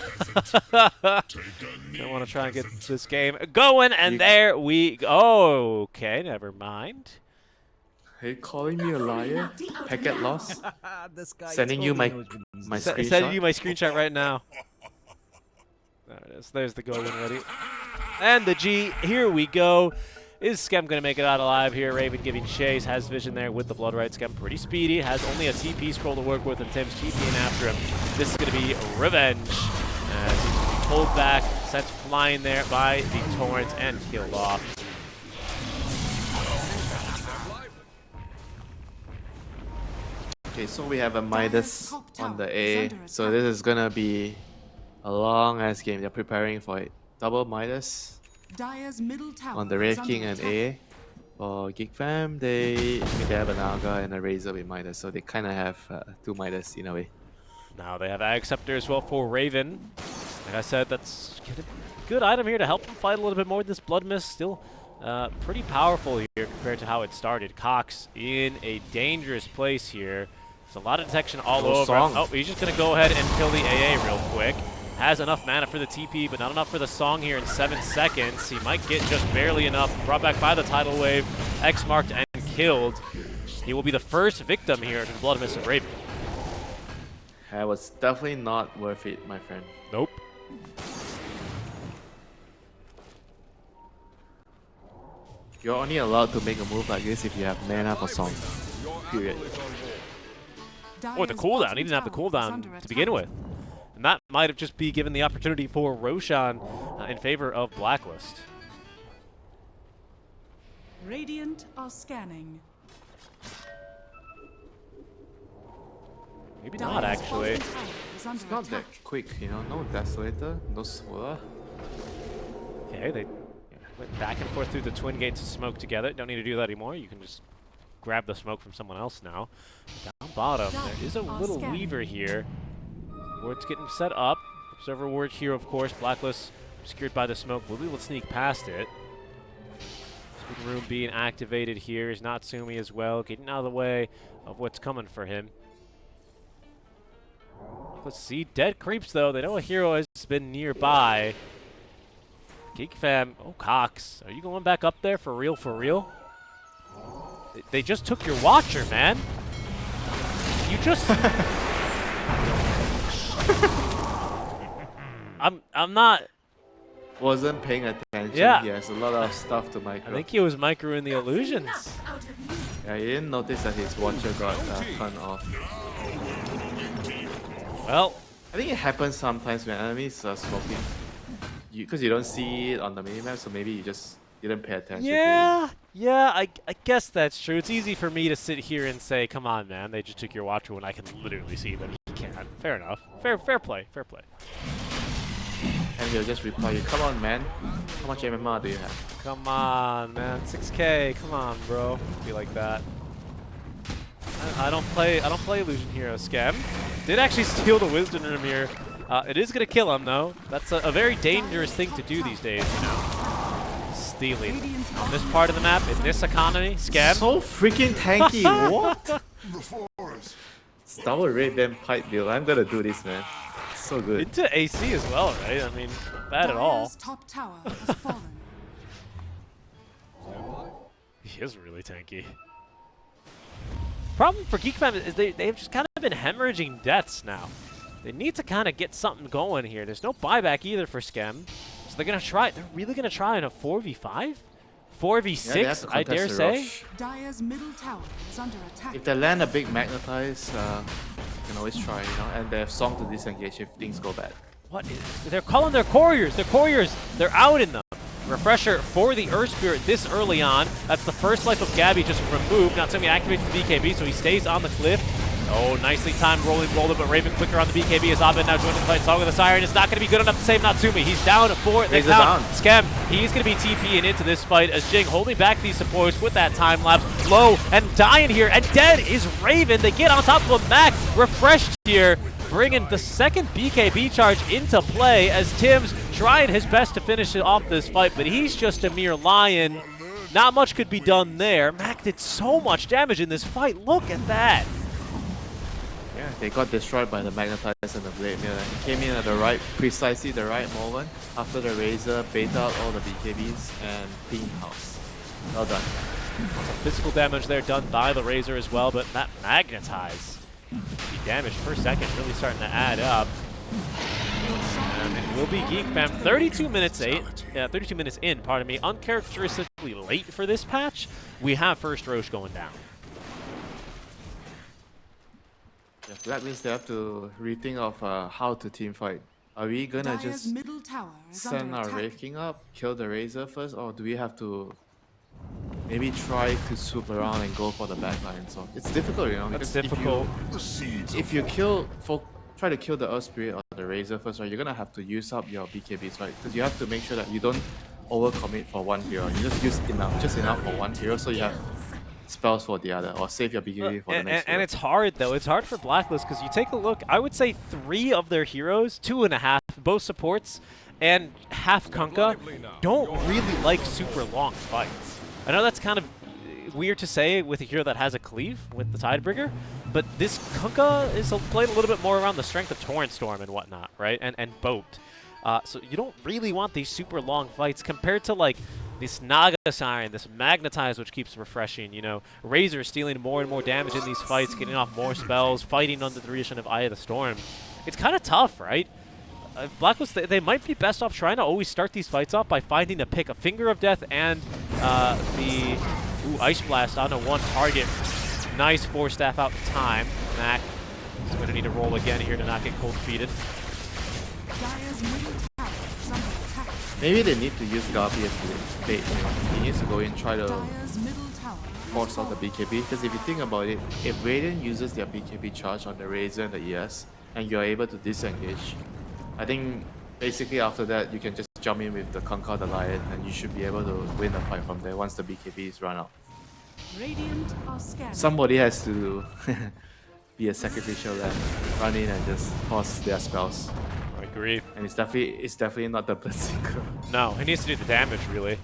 want to try and get this game going, and there we go. Okay, never mind. Are you calling me a liar? Packet loss? Sending you my screenshot? Sending you my screenshot right now. There it is. There's the go win ready. And the G. Here we go. Is Skem going to make it out alive here? Raven giving chase, has vision there with the Blood Right. Skem pretty speedy, has only a TP scroll to work with, and Tim's TPing after him. This is going to be revenge. As he's pulled back, sent flying there by the Torrent, and killed off. Okay, so we have a Midas on the A. So this is gonna be a long ass game. They're preparing for it. Double Midas Dire's middle tower on the is Red under King and attack. A. For Geek Fam, they have a Naga and a Razor with Midas, so they kind of have two Midas in a way. Now they have Ag Scepter as well for Raven. Like I said, that's a good item here to help them fight a little bit more. This Blood Mist still pretty powerful here compared to how it started. Cox in a dangerous place here. There's a lot of detection all over. Song. Oh, he's just going to go ahead and kill the AA real quick. Has enough mana for the TP, but not enough for the Song here in 7 seconds. He might get just barely enough. Brought back by the Tidal Wave, X-marked and killed. He will be the first victim here to the Blood Mist of Raven. That was definitely not worth it, my friend. Nope. You're only allowed to make a move like this if you have mana for Song. Period. Oh, the cooldown. He didn't have the cooldown to begin with. And that might have just be given the opportunity for Roshan in favor of Blacklist. Radiant are scanning. Maybe not, actually. It's not that quick, you know. No Desolator, no Solar. Okay, they went back and forth through the twin gates of smoke together. Don't need to do that anymore. You can just grab the smoke from someone else now. Down bottom, there is a little Weaver here. Ward's getting set up. Observer Ward here, of course. Blacklist obscured by the smoke. Will be able to sneak past it. Spin room being activated here is Natsumi as well, getting out of the way of what's coming for him. Let's see. Dead creeps, though. They know a hero has been nearby. Geek Fam. Oh, Cox. Are you going back up there for real, for real? They just took your Watcher, man. You just... I'm not... Wasn't paying attention. Yeah. He has a lot of stuff to micro. I think he was microing the illusions. Yeah, he didn't notice that his Watcher got turned off. Well, I think it happens sometimes when enemies are smoking. Because you don't see it on the minimap, so maybe you just didn't pay attention to yeah, I guess that's true. It's easy for me to sit here and say, come on, man, they just took your Watcher when I can literally see them. He can't. Fair enough. Fair play, fair play. it. And he'll just reply you, come on, man. How much MMR do you have? Come on, man. 6K. Come on, bro. Be like that. I don't play Illusion Hero. Scam did actually steal the Wisdom Room here. It is gonna kill him though. That's a very dangerous thing to do these days, you know. Stealing on this part of the map in this economy. Scam. So freaking tanky. What? The forest. Double red then pipe build. I'm gonna do this, man. So good. Into AC as well, right? I mean, not bad at all. Dire's top tower has fallen. He is really tanky. Problem for Geek Fam is they've just kind of been hemorrhaging deaths now. They need to kind of get something going here. There's no buyback either for Schem. So they're going to try. They're really going to try in a 4v5? 4v6, I dare say? Dire's middle tower is under attack. If they land a big magnetize, you can always try, you know, and they have Song to disengage if things go bad. What is... They're calling their couriers. Their couriers, they're out in them. Refresher for the Earth Spirit this early on. That's the first life of Gabby just removed. Natsumi activates the BKB, so he stays on the cliff. Oh, nicely timed rolling roller, but Raven quicker on the BKB as Abed now joining the fight. Song with the Siren. It's not going to be good enough to save Natsumi. He's down 4. They count. Schem, he's going to be TPing into this fight as Jing holding back these supports with that time lapse. Low and dying here, and dead is Raven. They get on top of a Mac. Refreshed here, bringing the second BKB charge into play as Tim's trying his best to finish off this fight, but he's just a mere lion. Not much could be done there. Mac did so much damage in this fight. Look at that. Yeah, they got destroyed by the magnetize and the blade mill. And he came in at precisely the right moment after the Razor bait out all the BKBs and clean house. Well done. Physical damage there done by the Razor as well, but that magnetize, the damage per second really starting to add up. And it will be Geek Fam 32 minutes 8. 32 minutes in, pardon me, uncharacteristically late for this patch, we have first Roche going down. Yeah, Blacklist, they have to rethink of how to team fight. Are we gonna Dire's just middle tower is send under our attack. Wraith King up, kill the Razor first, or do we have to maybe try to swoop around and go for the backline? So it's difficult, you know, That's because difficult. The seeds if you try to kill the Earth Spirit or the Razor first, right, you're gonna have to use up your BKBs, right? Because you have to make sure that you don't overcommit for one hero. You just use just enough for one hero, so you have spells for the other, or save your BKB for the next hero. And it's hard, though. It's hard for Blacklist because you take a look, I would say 3 of their heroes, 2.5, both supports, and half Kunkka, don't really like super long fights. I know that's kind of weird to say with a hero that has a cleave with the Tidebringer, but this Kunkka is played a little bit more around the strength of Torrent Storm and whatnot, right? And Boat. So you don't really want these super long fights compared to like this Naga Siren, this Magnetize, which keeps refreshing, you know, Razor stealing more and more damage in these fights, getting off more spells, fighting under the Radiation of Eye of the Storm. It's kind of tough, right? Blacklist, they might be best off trying to always start these fights off by finding a pick, a Finger of Death and the Ice Blast onto one target. Nice 4-staff out in time. Mac is going to need to roll again here to not get cold defeated. Dire's middle tower is under attack. Maybe they need to use Garby as bait. You know? He needs to go in, try to Dire's middle tower has force out the fallen. BKB. Because if you think about it, if Radiant uses their BKB charge on the Razor and the ES, and you're able to disengage, I think basically after that you can just jump in with the Kunkka the Lion, and you should be able to win the fight from there once the BKB is run out. Radiant are scanning. Somebody has to be a sacrificial lamb, run in and just force their spells. I agree. And it's definitely not the Berserker. No, he needs to do the damage, really.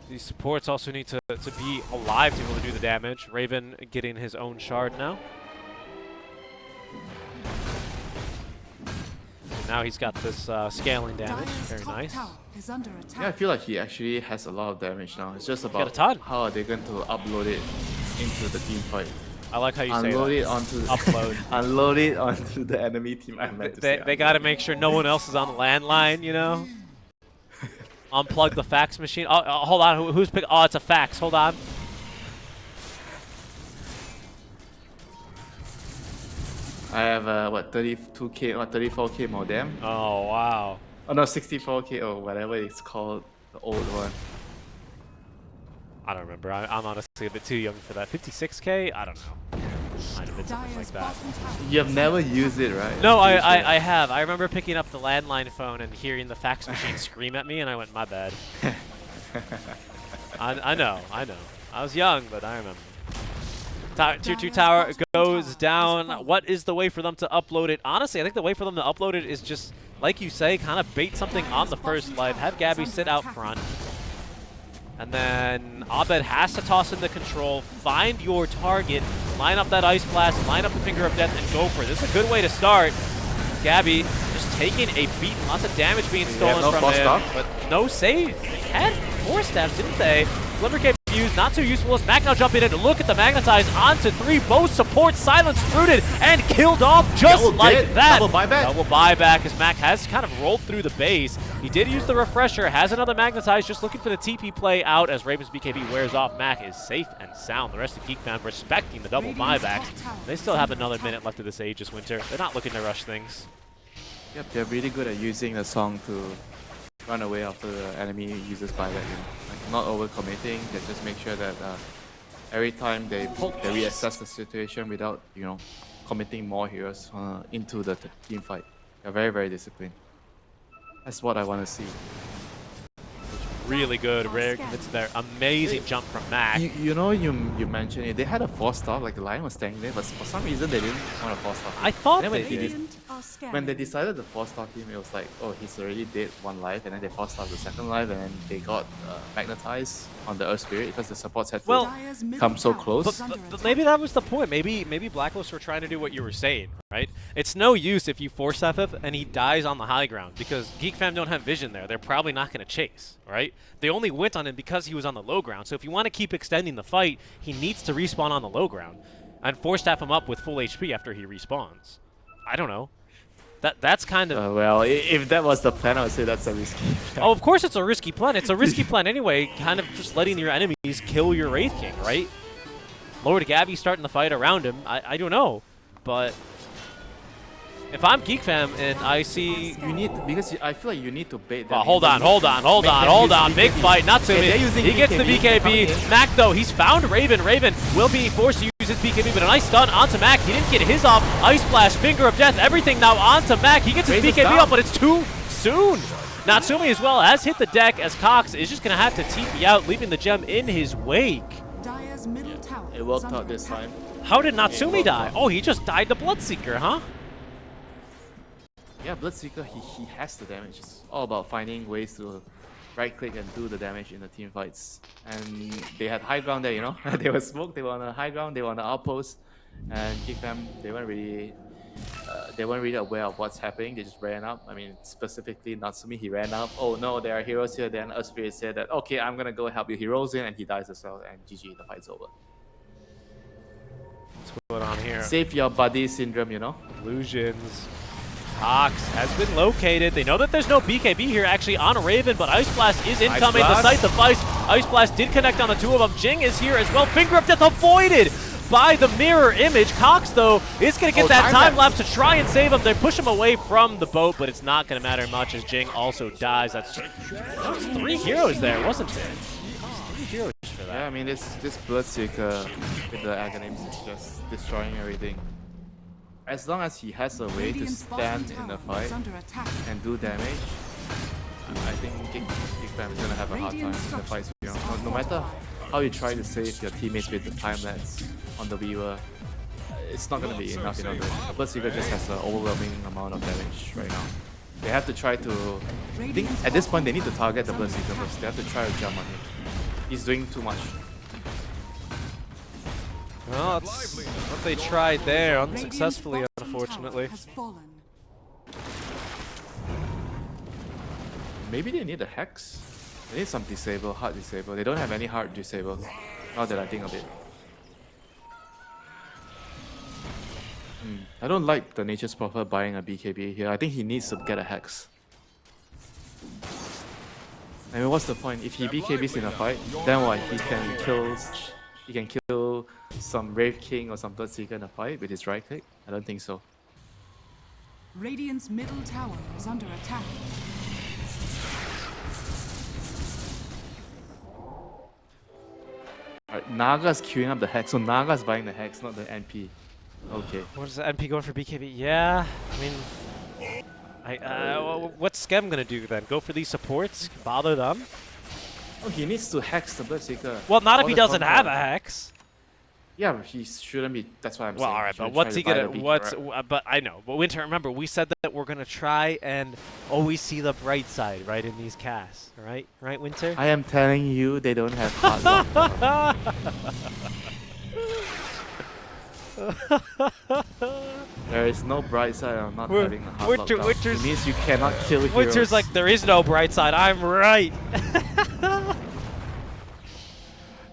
These supports also need to be alive to be able to do the damage. Raven getting his own shard now. Now he's got this scaling damage. Dire's Very top nice. tower is under attack. Yeah, I feel like he actually has a lot of damage now. It's just got a about ton. how are they going to upload it into the team fight. I like how you Unload say it that. onto Upload. unload it onto the enemy team. I meant to say They got to make sure no one else is on the landline, you know? Unplug the fax machine. Oh, hold on. Who's pick? Oh, it's a fax. Hold on. I have what 32k or 34k modem. Oh, wow. Oh no, 64k or whatever it's called, the old one. I don't remember. I'm honestly a bit too young for that. 56K? I don't know. Might have been something Dire's like that. bottom tower You have is never under used it, attack. right? No, I'm pretty sure. I have. I remember picking up the landline phone and hearing the fax machine scream at me, and I went, my bad. I know. I was young, but I remember. Tier 2 tower goes down. What is the way for them to upload it? Honestly, I think the way for them to upload it is just, like you say, kind of bait something on the first life. Have Gabby sit out front. And then Abed has to toss in the control, find your target, line up that Ice Blast, line up the Finger of Death, and go for it. This is a good way to start. Gabby just taking a beat, lots of damage being stolen no from false him, stop? but no save. They had 4 stabs, didn't they? Glimmer Cape used, not too useful. As Mac now jumping in to look at the Magnetize onto 3. Both supports silenced, rooted, and killed off just Double like dead. that. Double buyback. Double buyback as Mac has kind of rolled through the base. He did use the refresher, has another Magnetize, just looking for the TP play out as Raven's BKB wears off. Mac is safe and sound. The rest of Geek fam respecting the double buybacks. They still have another minute left of this Aegis Winter. They're not looking to rush things. Yep, they're really good at using the song to run away after the enemy uses buyback. You know? Like not overcommitting. They just make sure that every time they poke, they reassess the situation without committing more heroes into the team fight. They're very, very disciplined. That's what I want to see. Really good, rare commits there. Amazing jump from Mac. You mentioned it. They had a 4-star, like the lion was standing there, but for some reason they didn't want a 4-star. I thought And then they when did. Radiant are scanning. When they decided the 4-star team, it was like, oh, he's already dead 1 life, and then they 4-star the 2nd life, and then they got magnetized on the Earth Spirit because the supports had to Well, Dire's middle come so tower close. is under But attack. maybe that was the point. Maybe Blacklist were trying to do what you were saying, right? It's no use if you force FF and he dies on the high ground because Geek fam don't have vision there. They're probably not going to chase, right? They only went on him because he was on the low ground. So if you want to keep extending the fight, he needs to respawn on the low ground and force staff him up with full HP after he respawns. I don't know. That's kind of. Well, if that was the plan, I would say that's a risky plan. Oh, of course it's a risky plan. It's a risky plan anyway, kind of just letting your enemies kill your Wraith King, right? Lord Gabby starting the fight around him. I don't know, but if I'm Geek Fam and I see... You need, because I feel like you need to bait them. Oh, hold on. Big fight. Natsumi. He gets the BKB. Mac, though, he's found Raven. Raven will be forced to use his BKB, but a nice stun onto Mac. He didn't get his off. Ice Splash, Finger of Death, everything now onto Mac. He gets his BKB up, but it's too soon. Natsumi as well has hit the deck as Cox is just going to have to TP out, leaving the gem in his wake. Dire's middle tower It worked is under out this attack. time. How did Natsumi die? Oh, he just died to Bloodseeker, huh? Yeah, Bloodseeker, he has the damage. It's all about finding ways to right-click and do the damage in the team fights. And they had high ground there, you know? They were smoked, they were on a high ground, they were on the outpost. And Geek Fam, they weren't really aware of what's happening. They just ran up. I mean, specifically Natsumi, he ran up. Oh no, there are heroes here. Then Spirit said that, okay, I'm gonna go help your heroes in, and he dies as well. And GG, the fight's over. What's going on here? Save your buddy syndrome, you know? Illusions. Cox has been located. They know that there's no BKB here actually on Raven, but Ice Blast is incoming to sight the fight. Ice Blast did connect on the two of them. Jing is here as well. Finger of Death avoided by the mirror image. Cox, though, is going to get that time lapse to try and save him. They push him away from the boat, but it's not going to matter much as Jing also dies. That was 3 heroes there, wasn't it? 3 heroes for that. Yeah, I mean, this Bloodseeker with the Aghanims is just destroying everything. As long as he has a way to Radiant's bottom stand in the tower is fight under attack. and do damage, I think Geek Fam is gonna have a hard time in the fights. You know, no matter how you try to save your teammates with the time lapse on the Weaver, it's not gonna be enough. You know, the Bloodseeker just has an overwhelming amount of damage right now. They have to try to. I think at this point they need to target the Bloodseeker first. They have to try to jump on him. He's doing too much. Well, that's what they tried there, unsuccessfully, unfortunately. Has fallen. Maybe they need a Hex. They need some disable, hard disable. They don't have any hard disable, now that I think of it. I don't like the Nature's Prophet buying a BKB here. I think he needs to get a Hex. I mean, what's the point? If he BKBs in a fight, then what? He can kill some Wraith King or some Bloodseeker in a fight with his right click? I don't think so. Radiant's middle tower is under attack. Alright, Naga's queuing up the Hex, so Naga's buying the Hex, not the NP. Okay. What is the NP going for BKB? Yeah, I mean, what's Skem gonna do then? Go for these supports? Bother them? Oh, he needs to Hex the Bloodseeker. Well, not if All he the doesn't control. have a hex. Yeah, but he shouldn't be. That's what I'm Well, saying. all right, but Shouldn't what's try he to buy gonna? the beacon, What's? right? But I know. But Winter, remember, we said that we're gonna try and always see the bright side, right, in these casts, right? Right, Winter. I am telling you, they don't have hard lockdown. There is no bright side on not having a hard lockdown. Winter's- It means you cannot kill heroes. Winter's like, there is no bright side. I'm right.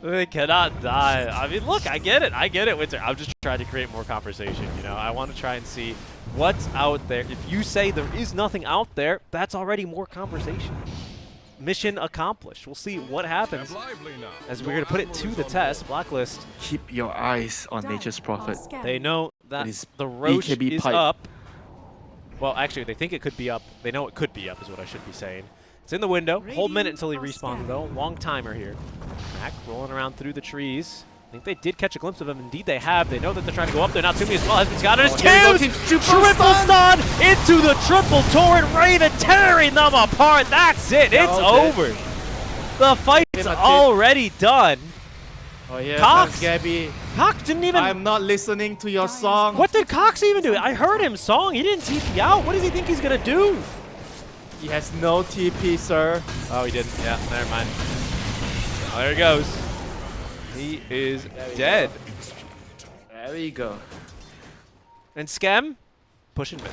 They cannot die. I mean, look, I get it, Winter. I'm just trying to create more conversation, you know? I want to try and see what's out there. If you say there is nothing out there, that's already more conversation. Mission accomplished. We'll see what happens as we're going to put it to the test. Blacklist, Keep your eyes on Dire Nature's are Prophet. scanning. they know that his the Roche BKB is pipe. up. Well, actually, they think it could be up. They know it could be up is what I should be saying. It's in the window. Whole minute until he respawns, though. Long timer here. Mac rolling around through the trees. I think they did catch a glimpse of him. Indeed, they have. They know that they're trying to go up there. Natsumi as well has been scouted. His kills! Triple stun into the triple torrent. Raven tearing them apart. That's it. It's over. The fight's already done. Oh yeah, Cox! thanks, Gabby. Cox didn't even... I'm not listening to your song. What did Cox even do? I heard him song. He didn't TP out. What does he think he's going to do? He has no TP, sir. Oh, he didn't. Yeah, never mind. Oh, there he goes. He is dead. There we go. And Skem, pushing mid.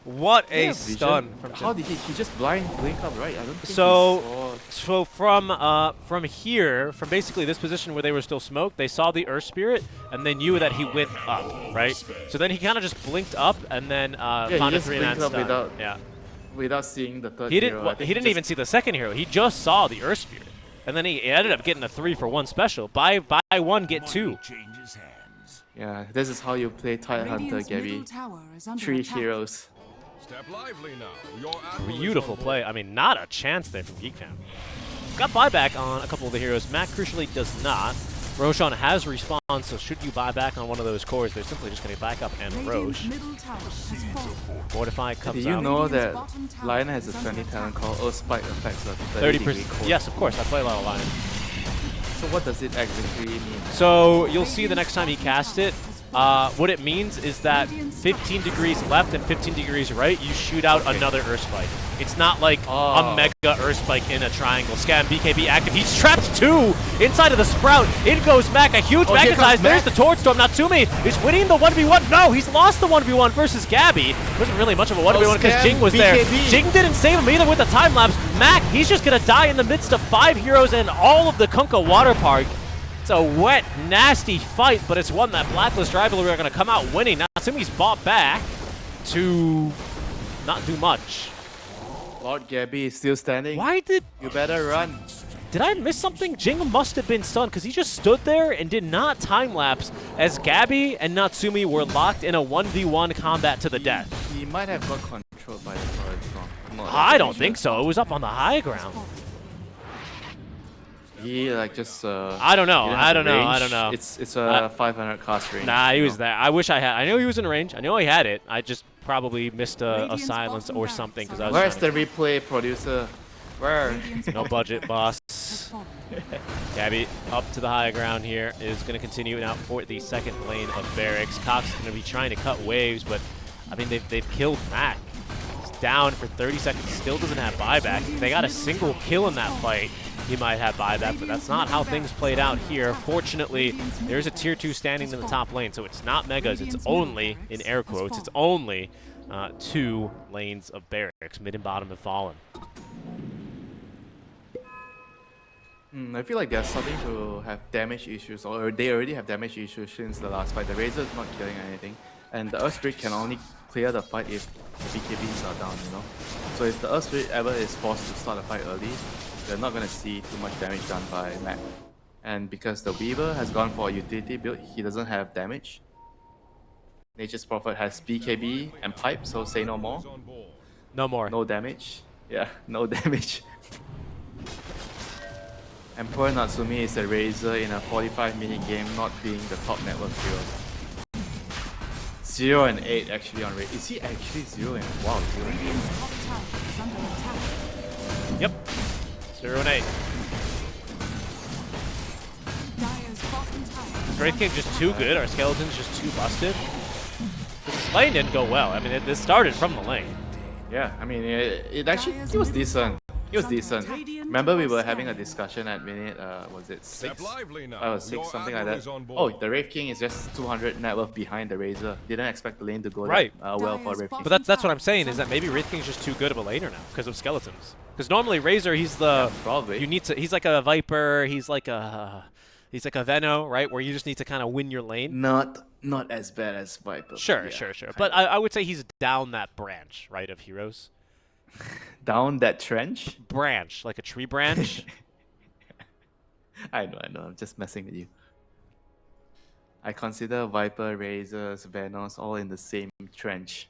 What a Yeah, stun vision. from How Jin. did he just blind blink up, right? I don't think So, he so from here, from basically this position where they were still smoked, they saw the Earth Spirit, and they knew that he went up, right? So then he kind of just blinked up, and then he found a just 3-man blinked up stun. without- Yeah. without seeing the third He didn't. hero. Well, I think he didn't just- even see the second hero. He just saw the Earth Spirit, and then he ended up getting a 3-for-1 special. Buy one, get two. Changes hands. Yeah, this is how you play Tide Hunter, Radiant's Gabby. middle tower is under 3 attack. heroes. Step lively now. Your admiral is Beautiful on board. play. I mean, not a chance there from Geek Fam. Got buyback on a couple of the heroes. Mac crucially does not. Roshan has respawned, so should you buy back on one of those cores, they're simply just going to back up and Radiant's Roche. middle tower has fallen. Fortify comes Do you out. know that Radiant's bottom tower Lion has a is under trendy talent attack. called Earth Spike Effects of 30%. Yes, of course. I play a lot of Lion. So what does it actually mean? So you'll see the next time he casts it. What it means is that 15 degrees left and 15 degrees right, you shoot out another Earth Spike. It's not like a mega Earth Spike in a triangle. Scam, BKB active. He's trapped two inside of the Sprout. In goes Mac. A huge Oh, here magnet size. comes There's Mac. the Torch Storm. Natsumi is winning the 1v1. No, he's lost the 1v1 versus Gabby. Wasn't really much of a 1v1 because Scam, Jing was there. BKB. Jing didn't save him either with the time lapse. Mac, he's just going to die in the midst of 5 heroes and all of the Kunkka Water Park. It's a wet, nasty fight, but it's one that Blacklist rivalry are going to come out winning. Natsumi's bought back to not do much. Lord Gabby is still standing. Why did You better run. I miss something? Jing must have been stunned because he just stood there and did not time lapse as Gabby and Natsumi were locked in a 1v1 combat to the death. He might have got controlled by the forest storm. I'm not I don't sure. think so. It was up on the high ground. He like just I don't know. didn't have I the don't know. I range. don't know. It's a 500 cast range. Nah, he you was know. there. I wish I had. I know he was in range. I know he had it. I just probably missed a Radiant's silence bottom or barracks something because are I was Where's trying the replay producer? Where? Radiant's no bottom budget, tower boss. has fallen. Gabby up to the high ground here is going to continue now for the second lane of barracks. Cox is going to be trying to cut waves, but I mean they've killed Mac. He's down for 30 seconds. Still doesn't have buyback. If they got a single kill in that fight, he might have buyback, but that's not how things played out here. Fortunately, there's a tier 2 standing in the top lane, so it's not megas. It's only, in air quotes, it's only 2 lanes of barracks. Mid and bottom have fallen. I feel like they're starting to have damage issues, or they already have damage issues since the last fight. The Razor is not killing anything, and the Earth Spirit can only clear the fight if the BKBs are down, you know? So if the Earth Spirit ever is forced to start the fight early, they're not going to see too much damage done by Mac. And because the Weaver has gone for a utility build, he doesn't have damage. Nature's Prophet has BKB and Pipe, so say no more. No more. No damage. Yeah, no damage. And poor Natsumi is a Razor in a 45-minute game, not being the top network hero. 0 and 8 actually on rate. Is he actually 0 and wow, 0 and 8? Radiant's top tower is under attack. Yep. 0 and 8. Dire's bottom tower is Wraith King just too good. Our Skeleton's just too busted. This lane didn't go well. I mean, this started from the lane. Yeah, I mean, it actually it was decent. It was decent. Remember we were having a discussion at minute, was it 6? Step lively now. 6, Your something like admiral that. is on Oh, board. the Wraith King is just 200 net worth behind the Razor. Didn't expect the lane to go Right. that well for Wraith King. But that's what I'm saying, is that maybe Wraith King's just too good of a laner now because of Skeletons. Because normally Razor, he's the Probably. you need to. He's like a Viper. He's like a Veno, right? Where you just need to kind of win your lane. Not as bad as Viper. Sure, yeah, sure. kind But of. I would say he's down that branch, right, of heroes. Down that trench? Branch, like a tree branch. I know, I'm just messing with you. I consider Viper, Razors, Venos all in the same trench.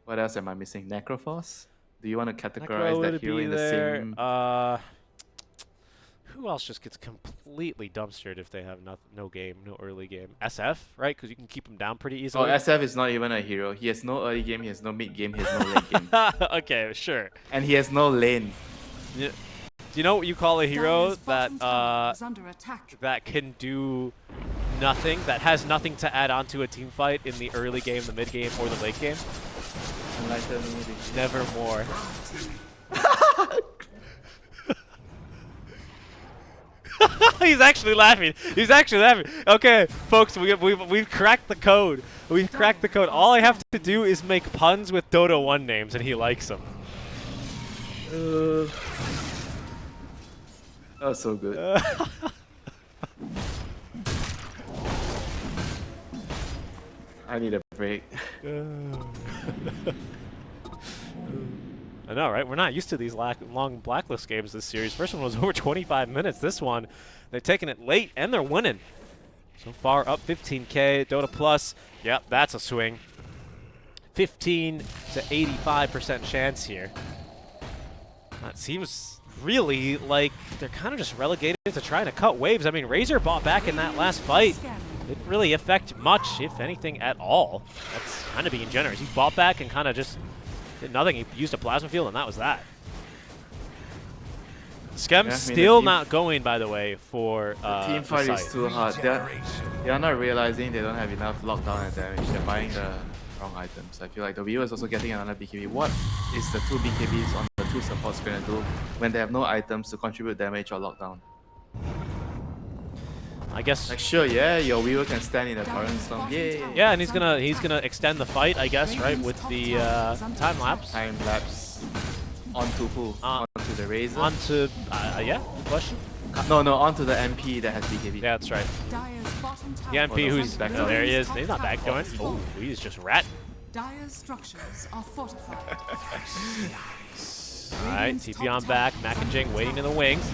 What else am I missing? Necrophos? Do you want to categorize Necro that would hero be in the there. same... Who else just gets completely dumpstered if they have no game, no early game? SF, right? Because you can keep them down pretty Oh, easily. SF is not even a hero. He has no early game, he has no mid game, he has no late game. Okay, sure. And he has no lane. Do you know what you call a hero Dire's bottom tower is under attack. that can do nothing, that has nothing to add on to a team fight in the early game, the mid game, or the late game? Enlighten me, Rishi. Nevermore. He's actually laughing. He's actually laughing. Okay, folks, we've cracked the code. We've cracked the code. All I have to do is make puns with Dota2 names, and he likes them. That was so good. I need a break. I know, right? We're not used to these long Blacklist games this series. First one was over 25 minutes. This one, they're taking it late, and they're winning. So far, up 15K. Dota Plus, yep, that's a swing. 15 to 85% chance here. That seems really like they're kind of just relegated to trying to cut waves. I mean, Razor bought back in that last fight. Didn't really affect much, if anything, at all. That's kind of being generous. He bought back and kind of just did nothing. He used a plasma field, and that was that. Skem's still not going, by the way, for the team fight is too hard. They're not realizing they don't have enough lockdown and damage. They're buying the wrong items. I feel like the viewer is also getting another BKB. What is the 2 BKBs on the 2 supports going to do when they have no items to contribute damage or lockdown? I guess. Like, sure, yeah, your viewer can stand in the current storm. Yeah, and he's gonna extend the fight, I guess, right, with the time lapse. Time lapse onto who? Onto the Razor. Onto yeah. Good question. No, onto the MP that has BKB. Yeah, that's right. The MP who's back. Oh, there he is. He's not back going. Oh, he's just rat. Dire's structures are fortified. All right, TP on back. Mac and Jing waiting in the wings.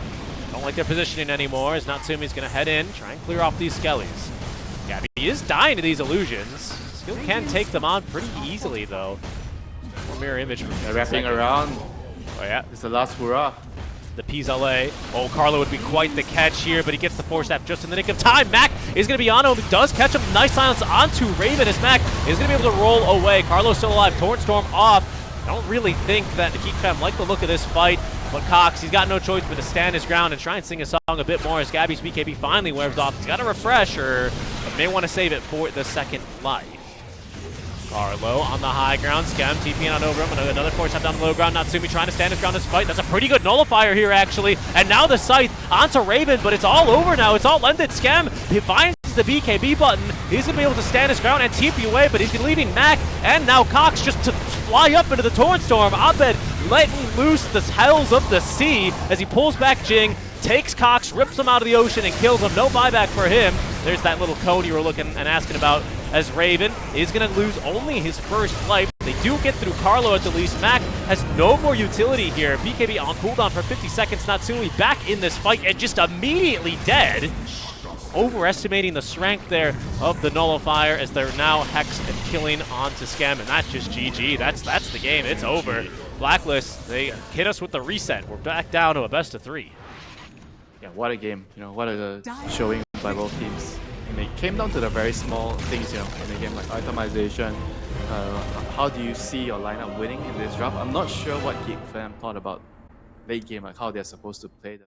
Don't like their positioning anymore, as Natsumi's going to head in, try and clear off these skellies. Gabby is dying to these illusions. Skill can take them on pretty easily, though. More mirror image from they're wrapping around. Oh, yeah. It's the last hurrah. The Pizale. Oh, Carlo would be quite the catch here, but he gets the force staff just in the nick of time. Mac is going to be on him. He does catch him. Nice silence onto Raven as Mac is going to be able to roll away. Carlo's still alive. Torrent Storm off. I don't really think that the Geek fam like the look of this fight. But Cox, he's got no choice but to stand his ground and try and sing a song a bit more as Gabby's BKB finally wears off. He's got a refresh, or may want to save it for the second life. Carlo on the high ground. Skem TPing on over him. Another force up down the low ground. Natsumi trying to stand his ground in this fight. That's a pretty good nullifier here, actually. And now the scythe onto Raven, but it's all over now. It's all ended. Skem, he finds the BKB button. He's going to be able to stand his ground and TP away, but he's leaving Mac and now Cox just to fly up into the Torrent Storm. Abed letting loose the hells of the sea as he pulls back Jing, takes Cox, rips him out of the ocean, and kills him. No buyback for him. There's that little cone you were looking and asking about, as Raven is going to lose only his first life. They do get through Carlo at the least. Mac has no more utility here. BKB on cooldown for 50 seconds. Natsumi back in this fight and just immediately dead. Overestimating the strength there of the nullifier as they're now hexed and killing onto Skem, and that's just GG. That's the game. It's over. Blacklist, they hit us with the reset. We're back down to a best of 3. Yeah, what a game. What a showing by both teams. And it came down to the very small things, in the game, like itemization. How do you see your lineup winning in this draft? I'm not sure what Geek fam thought about late game, like how they're supposed to play the